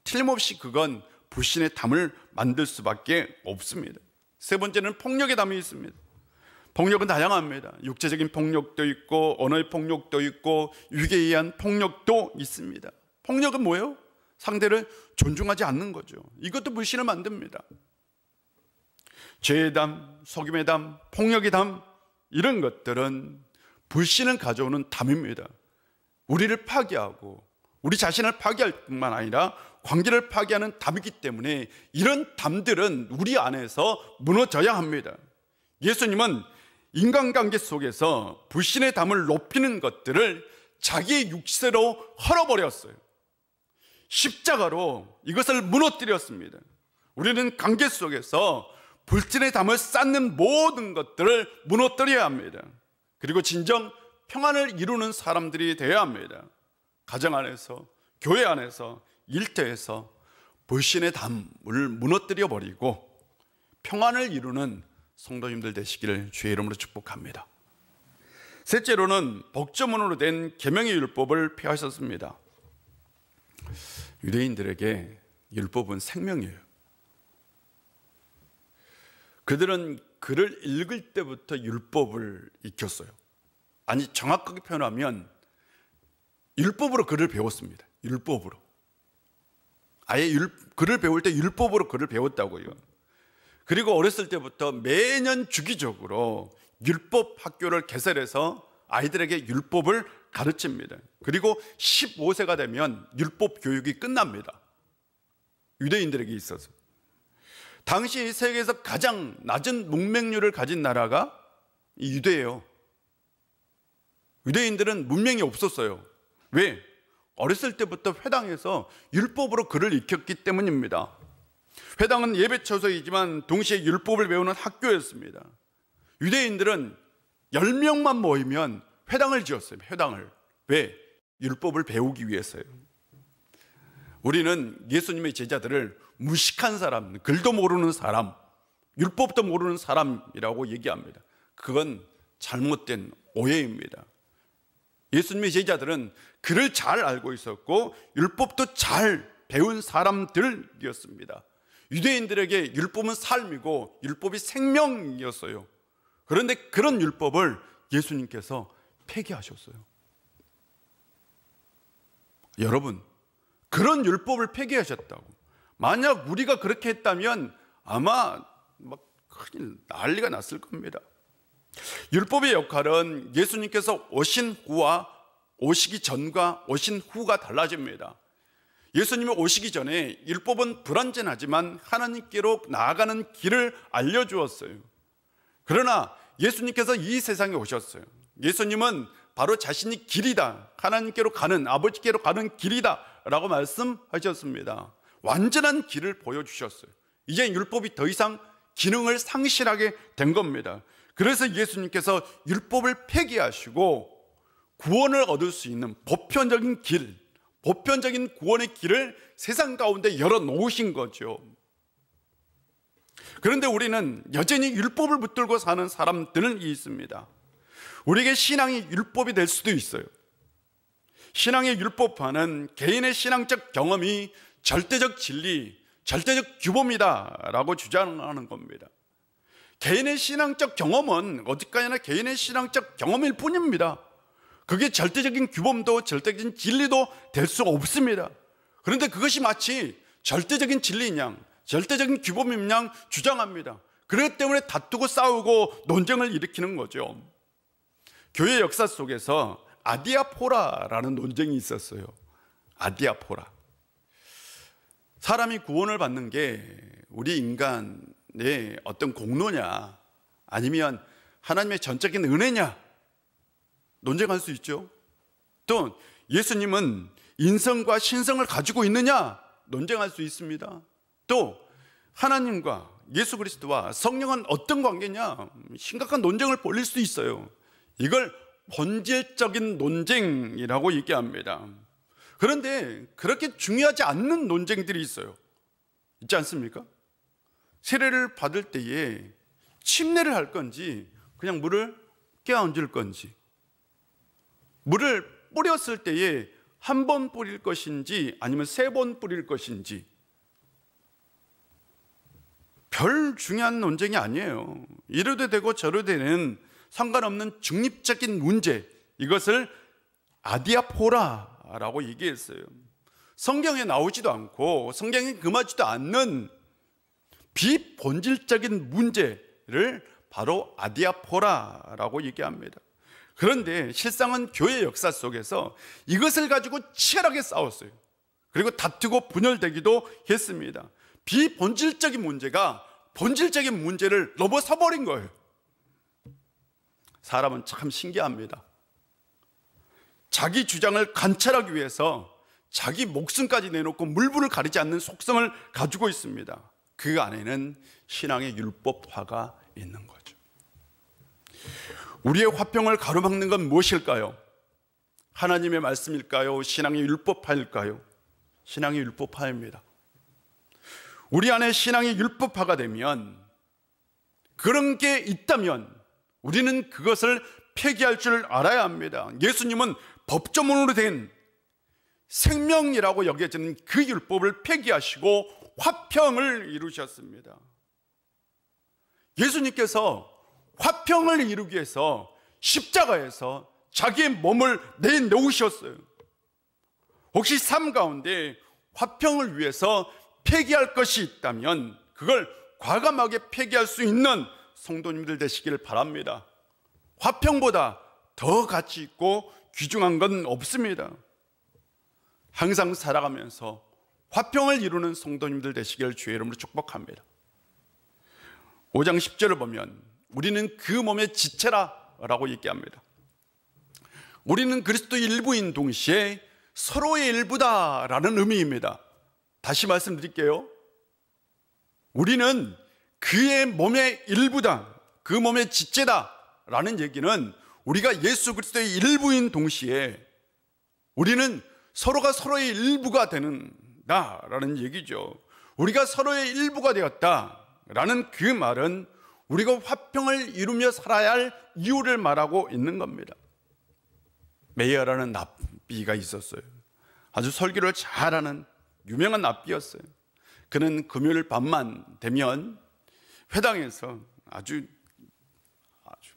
틀림없이 그건 불신의 담을 만들 수밖에 없습니다. 세 번째는 폭력의 담이 있습니다. 폭력은 다양합니다. 육체적인 폭력도 있고 언어의 폭력도 있고 유괴에 의한 폭력도 있습니다. 폭력은 뭐예요? 상대를 존중하지 않는 거죠. 이것도 불신을 만듭니다. 죄의 담, 속임의 담, 폭력의 담, 이런 것들은 불신을 가져오는 담입니다. 우리를 파괴하고 우리 자신을 파괴할 뿐만 아니라 관계를 파괴하는 담이기 때문에 이런 담들은 우리 안에서 무너져야 합니다. 예수님은 인간관계 속에서 불신의 담을 높이는 것들을 자기의 육체로 헐어버렸어요. 십자가로 이것을 무너뜨렸습니다. 우리는 관계 속에서 불신의 담을 쌓는 모든 것들을 무너뜨려야 합니다. 그리고 진정 평안을 이루는 사람들이 되어야 합니다. 가정 안에서, 교회 안에서, 일터에서 불신의 담을 무너뜨려 버리고 평안을 이루는 성도님들 되시기를 주의 이름으로 축복합니다. 셋째로는 복저문으로 된 계명의 율법을 폐하셨습니다. 유대인들에게 율법은 생명이에요. 그들은 글을 읽을 때부터 율법을 익혔어요. 아니, 정확하게 표현하면 율법으로 글을 배웠습니다. 율법으로. 아예 글을 배울 때 율법으로 글을 배웠다고요. 그리고 어렸을 때부터 매년 주기적으로 율법 학교를 개설해서 아이들에게 율법을 가르칩니다. 그리고 15세가 되면 율법 교육이 끝납니다. 유대인들에게 있어서. 당시 세계에서 가장 낮은 문맹률을 가진 나라가 유대예요. 유대인들은 문명이 없었어요. 왜? 어렸을 때부터 회당에서 율법으로 글을 익혔기 때문입니다. 회당은 예배 처소이지만 동시에 율법을 배우는 학교였습니다. 유대인들은 10명만 모이면 회당을 지었어요. 회당을. 왜? 율법을 배우기 위해서요. 우리는 예수님의 제자들을 무식한 사람, 글도 모르는 사람, 율법도 모르는 사람이라고 얘기합니다. 그건 잘못된 오해입니다. 예수님의 제자들은 글을 잘 알고 있었고 율법도 잘 배운 사람들이었습니다. 유대인들에게 율법은 삶이고 율법이 생명이었어요. 그런데 그런 율법을 예수님께서 폐기하셨어요. 여러분, 그런 율법을 폐기하셨다고. 만약 우리가 그렇게 했다면 아마 막 큰일 난리가 났을 겁니다. 율법의 역할은 예수님께서 오신 후와 오시기 전과 오신 후가 달라집니다. 예수님이 오시기 전에 율법은 불완전하지만 하나님께로 나아가는 길을 알려주었어요. 그러나 예수님께서 이 세상에 오셨어요. 예수님은 바로 자신이 길이다, 하나님께로 가는, 아버지께로 가는 길이다 라고 말씀하셨습니다. 완전한 길을 보여주셨어요. 이제 율법이 더 이상 기능을 상실하게 된 겁니다. 그래서 예수님께서 율법을 폐기하시고 구원을 얻을 수 있는 보편적인 길, 보편적인 구원의 길을 세상 가운데 열어놓으신 거죠. 그런데 우리는 여전히 율법을 붙들고 사는 사람들이 있습니다. 우리에게 신앙이 율법이 될 수도 있어요. 신앙의 율법화는 개인의 신앙적 경험이 절대적 진리, 절대적 규범이다 라고 주장하는 겁니다. 개인의 신앙적 경험은 어디까지나 개인의 신앙적 경험일 뿐입니다. 그게 절대적인 규범도 절대적인 진리도 될 수 없습니다. 그런데 그것이 마치 절대적인 진리인 양, 절대적인 규범인 양 주장합니다. 그렇기 때문에 다투고 싸우고 논쟁을 일으키는 거죠. 교회 역사 속에서 아디아포라라는 논쟁이 있었어요. 아디아포라. 사람이 구원을 받는 게 우리 인간의 어떤 공로냐 아니면 하나님의 전적인 은혜냐 논쟁할 수 있죠. 또 예수님은 인성과 신성을 가지고 있느냐 논쟁할 수 있습니다. 또 하나님과 예수 그리스도와 성령은 어떤 관계냐 심각한 논쟁을 벌일 수 있어요. 이걸 본질적인 논쟁이라고 얘기합니다. 그런데 그렇게 중요하지 않는 논쟁들이 있어요. 있지 않습니까? 세례를 받을 때에 침례를 할 건지 그냥 물을 껴얹을 건지, 물을 뿌렸을 때에 한 번 뿌릴 것인지 아니면 3번 뿌릴 것인지 별 중요한 논쟁이 아니에요. 이래도 되고 저래도 되는 상관없는 중립적인 문제, 이것을 아디아포라라고 얘기했어요. 성경에 나오지도 않고 성경에 금하지도 않는 비본질적인 문제를 바로 아디아포라라고 얘기합니다. 그런데 실상은 교회 역사 속에서 이것을 가지고 치열하게 싸웠어요. 그리고 다투고 분열되기도 했습니다. 비본질적인 문제가 본질적인 문제를 넘어서 버린 거예요. 사람은 참 신기합니다. 자기 주장을 관철하기 위해서 자기 목숨까지 내놓고 물불을 가리지 않는 속성을 가지고 있습니다. 그 안에는 신앙의 율법화가 있는 거죠. 우리의 화평을 가로막는 건 무엇일까요? 하나님의 말씀일까요? 신앙의 율법화일까요? 신앙의 율법화입니다. 우리 안에 신앙의 율법화가 되면, 그런 게 있다면 우리는 그것을 폐기할 줄 알아야 합니다. 예수님은 법조문으로 된 생명이라고 여겨지는 그 율법을 폐기하시고 화평을 이루셨습니다. 예수님께서 화평을 이루기 위해서 십자가에서 자기의 몸을 내놓으셨어요. 혹시 삶 가운데 화평을 위해서 폐기할 것이 있다면 그걸 과감하게 폐기할 수 있는 성도님들 되시기를 바랍니다. 화평보다 더 가치 있고 귀중한 건 없습니다. 항상 살아가면서 화평을 이루는 성도님들 되시기를 주의 이름으로 축복합니다. 5장 10절을 보면 우리는 그 몸의 지체라 라고 얘기합니다. 우리는 그리스도의 일부인 동시에 서로의 일부다라는 의미입니다. 다시 말씀드릴게요. 우리는 그의 몸의 일부다, 그 몸의 지체다라는 얘기는 우리가 예수 그리스도의 일부인 동시에 우리는 서로가 서로의 일부가 되는다라는 얘기죠. 우리가 서로의 일부가 되었다라는 그 말은 우리가 화평을 이루며 살아야 할 이유를 말하고 있는 겁니다. 메이어라는 납비가 있었어요. 아주 설교를 잘하는 유명한 납비였어요. 그는 금요일 밤만 되면 회당에서 아주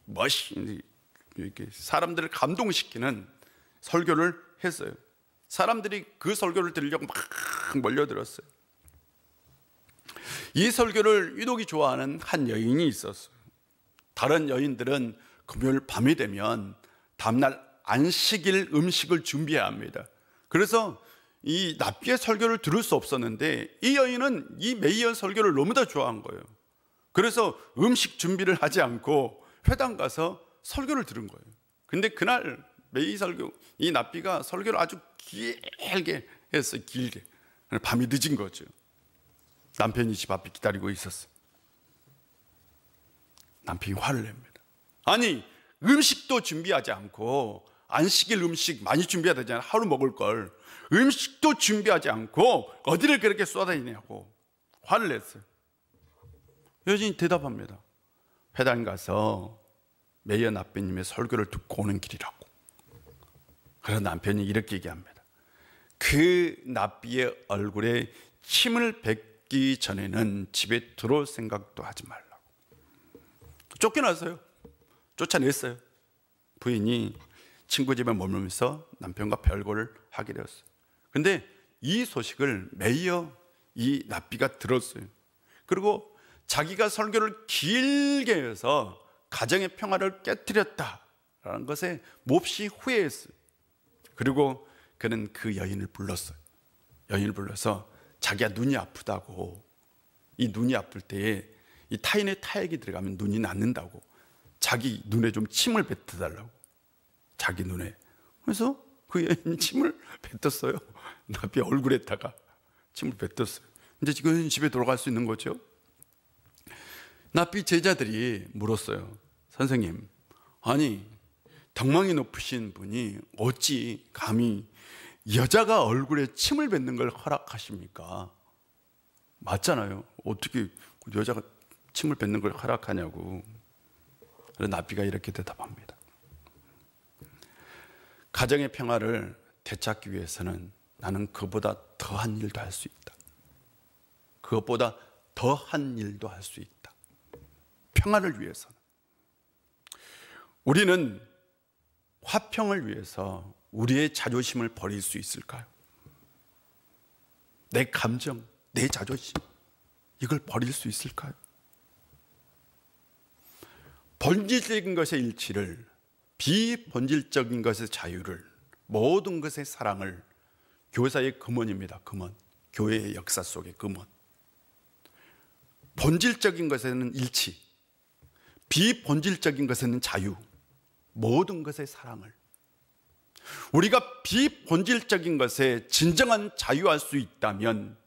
멋있는 이렇게 사람들을 감동시키는 설교를 했어요. 사람들이 그 설교를 들으려고 막 몰려들었어요. 이 설교를 유독이 좋아하는 한 여인이 있었어요. 다른 여인들은 금요일 밤이 되면 다음날 안식일 음식을 준비해야 합니다. 그래서 이 납비의 설교를 들을 수 없었는데 이 여인은 이 메이어 설교를 너무나 좋아한 거예요. 그래서 음식 준비를 하지 않고 회당 가서 설교를 들은 거예요. 근데 그날 메이 설교, 이 납비가 설교를 아주 길게 했어요. 길게. 밤이 늦은 거죠. 남편이 집 앞에 기다리고 있었어요. 남편이 화를 냅니다. 아니, 음식도 준비하지 않고, 안식일 음식 많이 준비해야 되잖아요. 하루 먹을 걸. 음식도 준비하지 않고 어디를 그렇게 쏘다니냐고 화를 냈어요. 여진이 대답합니다. 회당 가서 메이어 납비님의 설교를 듣고 오는 길이라고. 그래서 남편이 이렇게 얘기합니다. 그 납비의 얼굴에 침을 뱉기 전에는 집에 들어올 생각도 하지 말라고. 쫓겨났어요. 쫓아냈어요. 부인이 친구 집에 머물면서 남편과 별거를 하게 되었어요. 근데 이 소식을 메이어 이 납비가 들었어요. 그리고 자기가 설교를 길게 해서 가정의 평화를 깨뜨렸다라는 것에 몹시 후회했어요. 그리고 그는 그 여인을 불렀어요. 여인을 불러서 자기가 눈이 아프다고, 이 눈이 아플 때에 이 타인의 타액이 들어가면 눈이 낫는다고, 자기 눈에 좀 침을 뱉어달라고, 자기 눈에. 그래서 그 여인이 침을 뱉었어요. 납비 얼굴에다가 침을 뱉었어요. 이제 지금 집에 돌아갈 수 있는 거죠. 납비 제자들이 물었어요. 선생님, 아니 덕망이 높으신 분이 어찌 감히 여자가 얼굴에 침을 뱉는 걸 허락하십니까? 맞잖아요. 어떻게 여자가 침을 뱉는 걸 허락하냐고. 그래서 납비가 이렇게 대답합니다. 가정의 평화를 되찾기 위해서는 나는 그보다 더한 일도 할 수 있다. 그것보다 더한 일도 할 수 있다. 평화를 위해서는. 우리는 화평을 위해서 우리의 자존심을 버릴 수 있을까요? 내 감정, 내 자존심, 이걸 버릴 수 있을까요? 본질적인 것의 일치를, 비본질적인 것의 자유를, 모든 것의 사랑을, 교사의 근원입니다. 근원. 교회의 역사 속의 근원. 본질적인 것에는 일치, 비본질적인 것에는 자유, 모든 것의 사랑을. 우리가 비본질적인 것에 진정한 자유할 수 있다면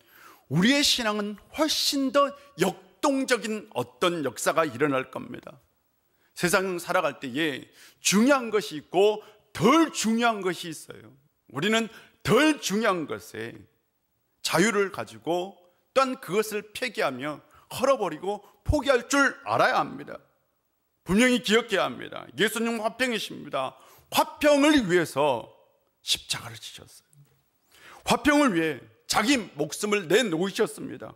우리의 신앙은 훨씬 더 역동적인 어떤 역사가 일어날 겁니다. 세상 살아갈 때에 중요한 것이 있고 덜 중요한 것이 있어요. 우리는 덜 중요한 것에 자유를 가지고 또한 그것을 폐기하며 헐어버리고 포기할 줄 알아야 합니다. 분명히 기억해야 합니다. 예수님 화평이십니다. 화평을 위해서 십자가를 지셨어요. 화평을 위해 자기 목숨을 내놓으셨습니다.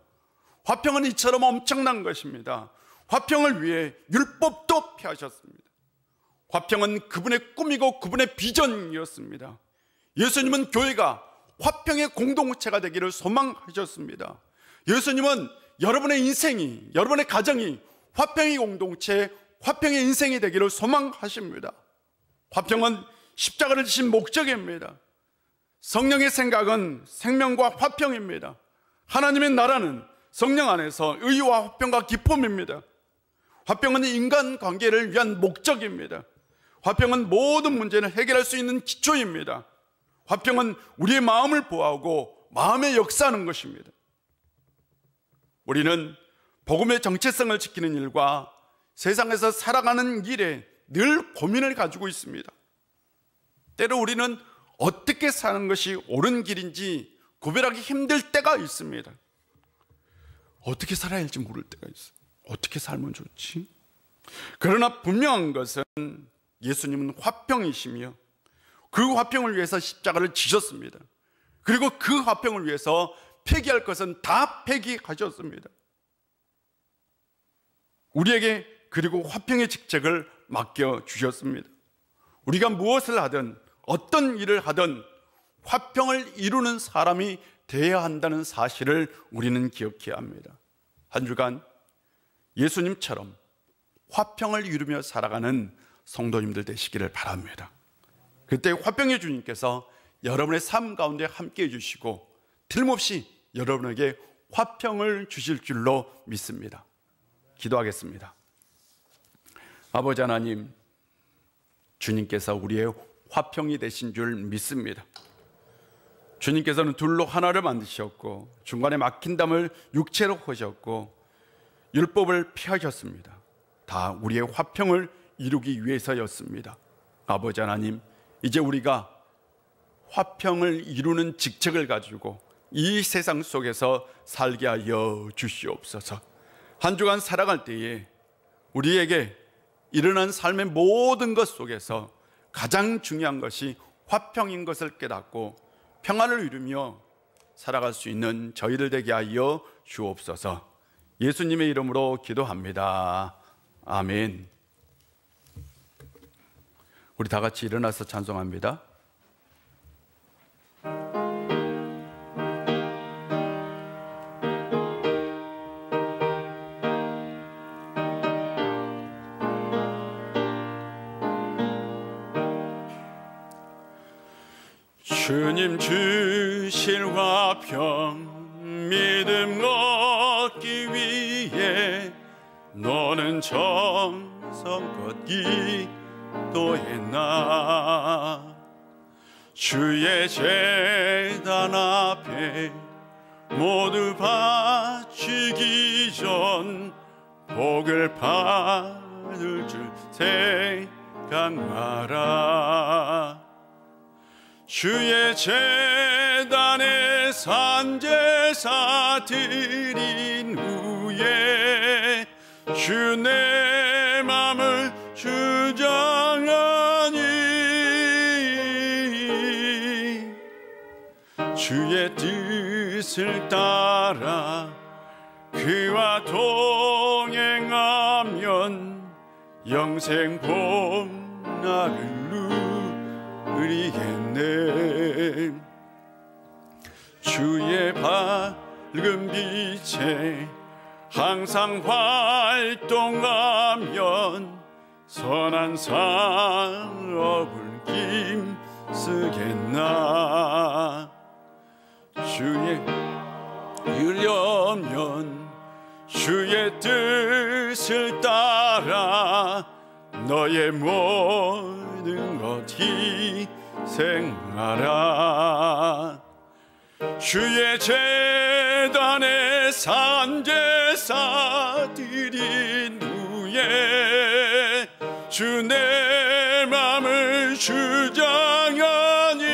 화평은 이처럼 엄청난 것입니다. 화평을 위해 율법도 폐하셨습니다. 화평은 그분의 꿈이고 그분의 비전이었습니다. 예수님은 교회가 화평의 공동체가 되기를 소망하셨습니다. 예수님은 여러분의 인생이, 여러분의 가정이 화평의 공동체, 화평의 인생이 되기를 소망하십니다. 화평은 십자가를 지신 목적입니다. 성령의 생각은 생명과 화평입니다. 하나님의 나라는 성령 안에서 의와 화평과 기쁨입니다. 화평은 인간관계를 위한 목적입니다. 화평은 모든 문제를 해결할 수 있는 기초입니다. 화평은 우리의 마음을 보호하고 마음의 역사하는 것입니다. 우리는 복음의 정체성을 지키는 일과 세상에서 살아가는 일에 늘 고민을 가지고 있습니다. 때로 우리는 어떻게 사는 것이 옳은 길인지 구별하기 힘들 때가 있습니다. 어떻게 살아야 할지 모를 때가 있어요. 어떻게 살면 좋지? 그러나 분명한 것은 예수님은 화평이시며 그 화평을 위해서 십자가를 지셨습니다. 그리고 그 화평을 위해서 폐기할 것은 다 폐기하셨습니다. 우리에게 그리고 화평의 직책을 맡겨주셨습니다. 우리가 무엇을 하든 어떤 일을 하든 화평을 이루는 사람이 되어야 한다는 사실을 우리는 기억해야 합니다. 한 주간 예수님처럼 화평을 이루며 살아가는 성도님들 되시기를 바랍니다. 그때 화평의 주님께서 여러분의 삶 가운데 함께 해주시고 틀림없이 여러분에게 화평을 주실 줄로 믿습니다. 기도하겠습니다. 아버지 하나님, 주님께서 우리의 화평이 되신 줄 믿습니다. 주님께서는 둘로 하나를 만드셨고 중간에 막힌 담을 육체로 허셨고 율법을 피하셨습니다. 다 우리의 화평을 이루기 위해서였습니다. 아버지 하나님, 이제 우리가 화평을 이루는 직책을 가지고 이 세상 속에서 살게 하여 주시옵소서. 한 주간 살아갈 때에 우리에게 일어난 삶의 모든 것 속에서 가장 중요한 것이 화평인 것을 깨닫고 평안을 이루며 살아갈 수 있는 저희들 되게 하여 주옵소서. 예수님의 이름으로 기도합니다. 아멘. 우리 다 같이 일어나서 찬송합니다. 주님 주실 화평 믿음 얻기 위해 너는 정성껏 기도했나. 주의 제단 앞에 모두 바치기 전 복을 받을 줄 생각하라. 주의 제단에 산제사 드린 후에 주 내 맘을 주장하니 주의 뜻을 따라 그와 동행하면 영생 복날을 누리겠네. 주의 밝은 빛에 항상 활동하면 선한 사업을 힘쓰겠나. 주의 이르려면 주의 뜻을 따라 너의 모든 것 희생하라. 주의 제단에 산제사 드린 후에 주 내 맘을 주장하니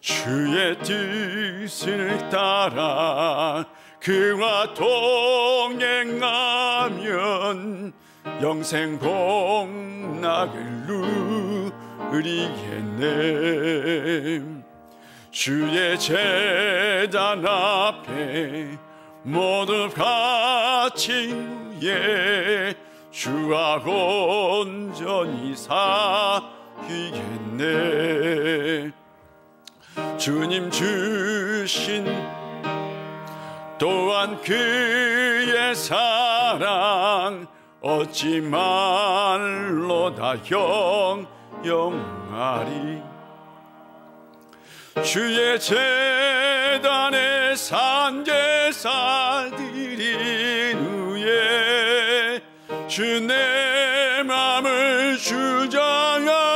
주의 뜻을 따라 그와 동행하면 영생 복락을 누리겠네. 주의 제단 앞에 모두 바친 후에 주와 온전히 사귀겠네. 주님 주신 또한 그의 사랑 어찌 말로 다 형용하리. 주의 제단에 산제사 드린 후에 주 내 맘을 주장하니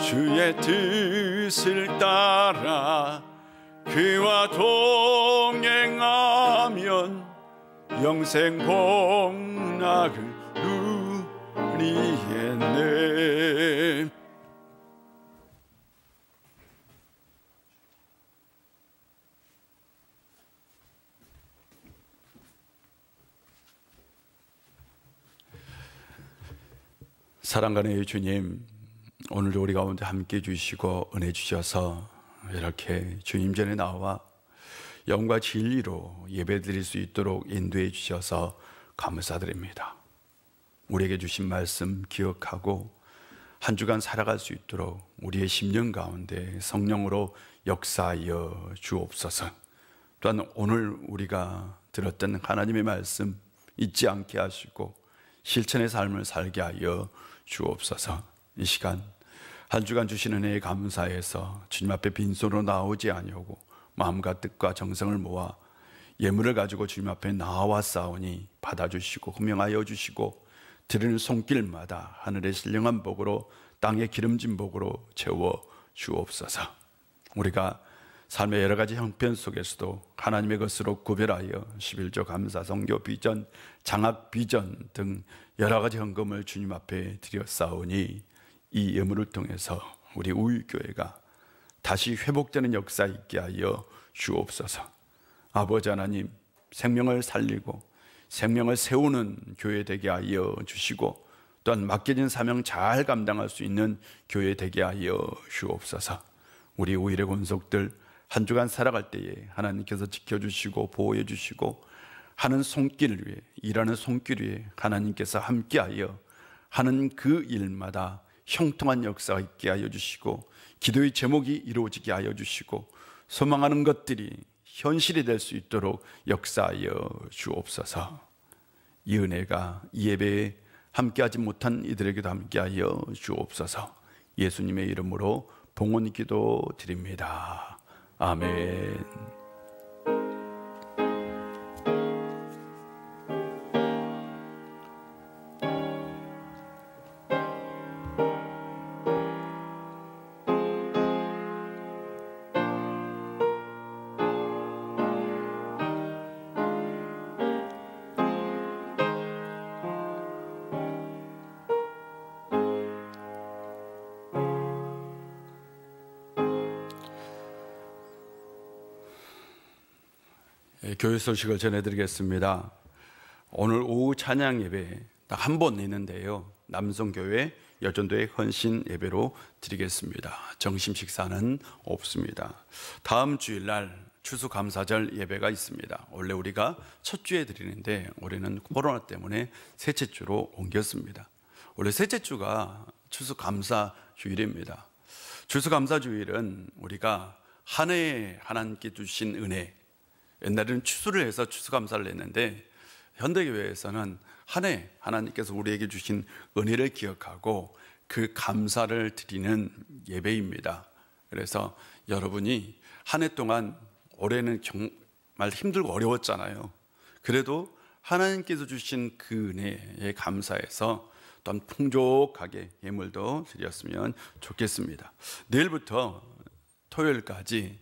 주의 뜻을 따라 그와 동행하면 영생 복락을 누리겠네. 사랑하는 주님, 오늘도 우리 가운데 함께 주시고 은혜 주셔서 이렇게 주님 전에 나와 영과 진리로 예배드릴 수 있도록 인도해 주셔서 감사드립니다. 우리에게 주신 말씀 기억하고 한 주간 살아갈 수 있도록 우리의 심령 가운데 성령으로 역사하여 주옵소서. 또한 오늘 우리가 들었던 하나님의 말씀 잊지 않게 하시고 실천의 삶을 살게 하여 주옵소서. 이 시간 한 주간 주신 은혜에 감사해서 주님 앞에 빈손으로 나오지 아니하고 마음과 뜻과 정성을 모아 예물을 가지고 주님 앞에 나와싸우니 받아주시고 호명하여 주시고 드리는 손길마다 하늘의 신령한 복으로 땅의 기름진 복으로 채워 주옵소서. 우리가 삶의 여러 가지 형편 속에서도 하나님의 것으로 구별하여 11조 감사, 성교 비전, 장학 비전 등 여러 가지 헌금을 주님 앞에 드렸사오니 이 예물을 통해서 우리 우유교회가 다시 회복되는 역사 있게 하여 주옵소서. 아버지 하나님, 생명을 살리고 생명을 세우는 교회 되게 하여 주시고 또한 맡겨진 사명 잘 감당할 수 있는 교회 되게 하여 주옵소서. 우리 우일의 권속들 한 주간 살아갈 때에 하나님께서 지켜주시고 보호해 주시고 하는 손길 위에, 일하는 손길 위에 하나님께서 함께하여 하는 그 일마다 형통한 역사가 있게 하여 주시고 기도의 제목이 이루어지게 하여 주시고 소망하는 것들이 현실이 될 수 있도록 역사하여 주옵소서. 이 은혜가 이 예배에 함께하지 못한 이들에게도 함께하여 주옵소서. 예수님의 이름으로 봉헌 기도 드립니다. 아멘. 교회 소식을 전해드리겠습니다. 오늘 오후 찬양 예배 딱 한 번 있는데요, 남성교회 여전도의 헌신 예배로 드리겠습니다. 점심 식사는 없습니다. 다음 주일날 추수감사절 예배가 있습니다. 원래 우리가 첫 주에 드리는데 올해는 코로나 때문에 셋째 주로 옮겼습니다. 원래 셋째 주가 추수감사주일입니다. 추수감사주일은 우리가 한 해에 하나님께 주신 은혜, 옛날에는 추수를 해서 추수감사를 했는데 현대교회에서는 한 해 하나님께서 우리에게 주신 은혜를 기억하고 그 감사를 드리는 예배입니다. 그래서 여러분이 한 해 동안 올해는 정말 힘들고 어려웠잖아요. 그래도 하나님께서 주신 그 은혜에 감사해서 또한 풍족하게 예물도 드렸으면 좋겠습니다. 내일부터 토요일까지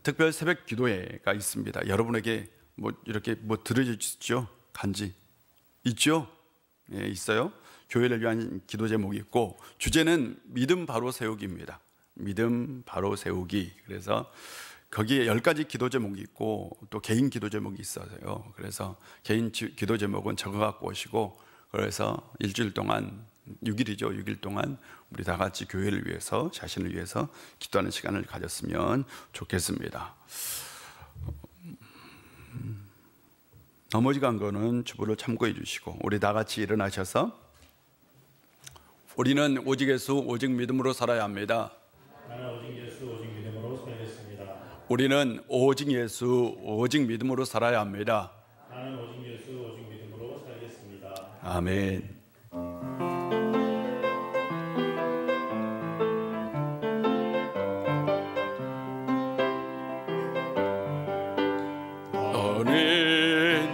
특별 새벽 기도회가 있습니다. 여러분에게 이렇게 들어주시죠? 간지 있죠? 예, 있어요. 교회를 위한 기도 제목이 있고 주제는 믿음 바로 세우기입니다. 믿음 바로 세우기. 그래서 거기에 10가지 기도 제목이 있고 또 개인 기도 제목이 있어요. 그래서 개인 기도 제목은 적어 갖고 오시고, 그래서 일주일 동안 6일이죠. 6일 동안 우리 다 같이 교회를 위해서, 자신을 위해서 기도하는 시간을 가졌으면 좋겠습니다. 넘어지간 거는 주부를 참고해 주시고 우리 다 같이 일어나셔서 우리는 오직 예수 오직 믿음으로 살아야 합니다. 나는 오직 예수 오직 믿음으로 살겠습니다. 우리는 오직 예수 오직 믿음으로 살아야 합니다. 아멘. 너는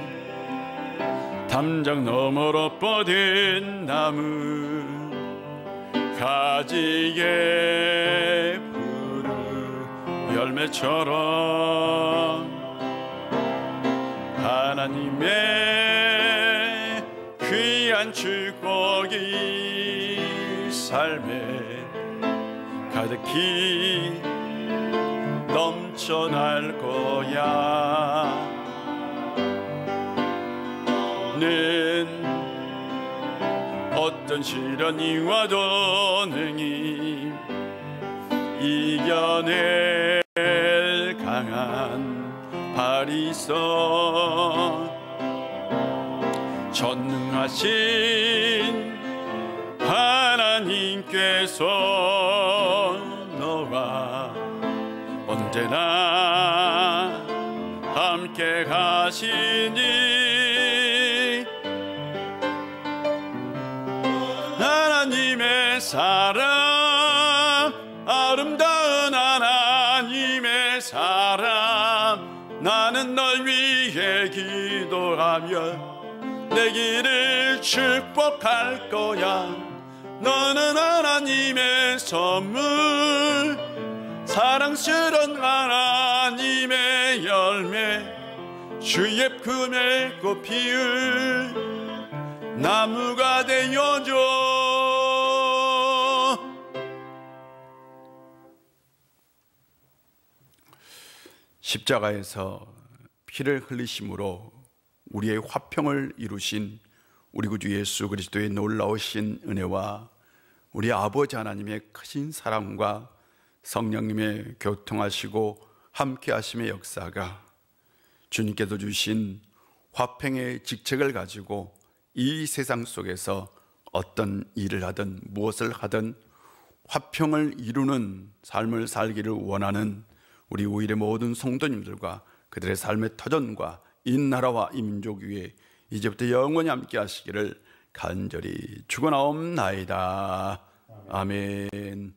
담장 너머로 뻗은 나무 가지에 푸른 열매처럼 하나님의 귀한 축복이 삶에 가득히 넘쳐날 거야. 는 어떤 시련이 와도 능히 이겨낼 강한 발이 있어. 전능하신 하나님께서 너와 언제나 함께 가시니 하나님의 사랑, 아름다운 하나님의 사랑, 나는 널 위해 기도하며 내 길을 축복할 거야. 너는 하나님의 선물, 사랑스러운 하나님의 열매, 주의 품에 꽃 피울 나무가 되어줘. 십자가에서 피를 흘리심으로 우리의 화평을 이루신 우리 구주 예수 그리스도의 놀라우신 은혜와 우리 아버지 하나님의 크신 사랑과 성령님의 교통하시고 함께하심의 역사가 주님께서 주신 화평의 직책을 가지고 이 세상 속에서 어떤 일을 하든 무엇을 하든 화평을 이루는 삶을 살기를 원하는 우리 우일의 모든 성도님들과 그들의 삶의 터전과 이 나라와 이 민족 위에 이제부터 영원히 함께 하시기를 간절히 축원하옵나이다. 아멘.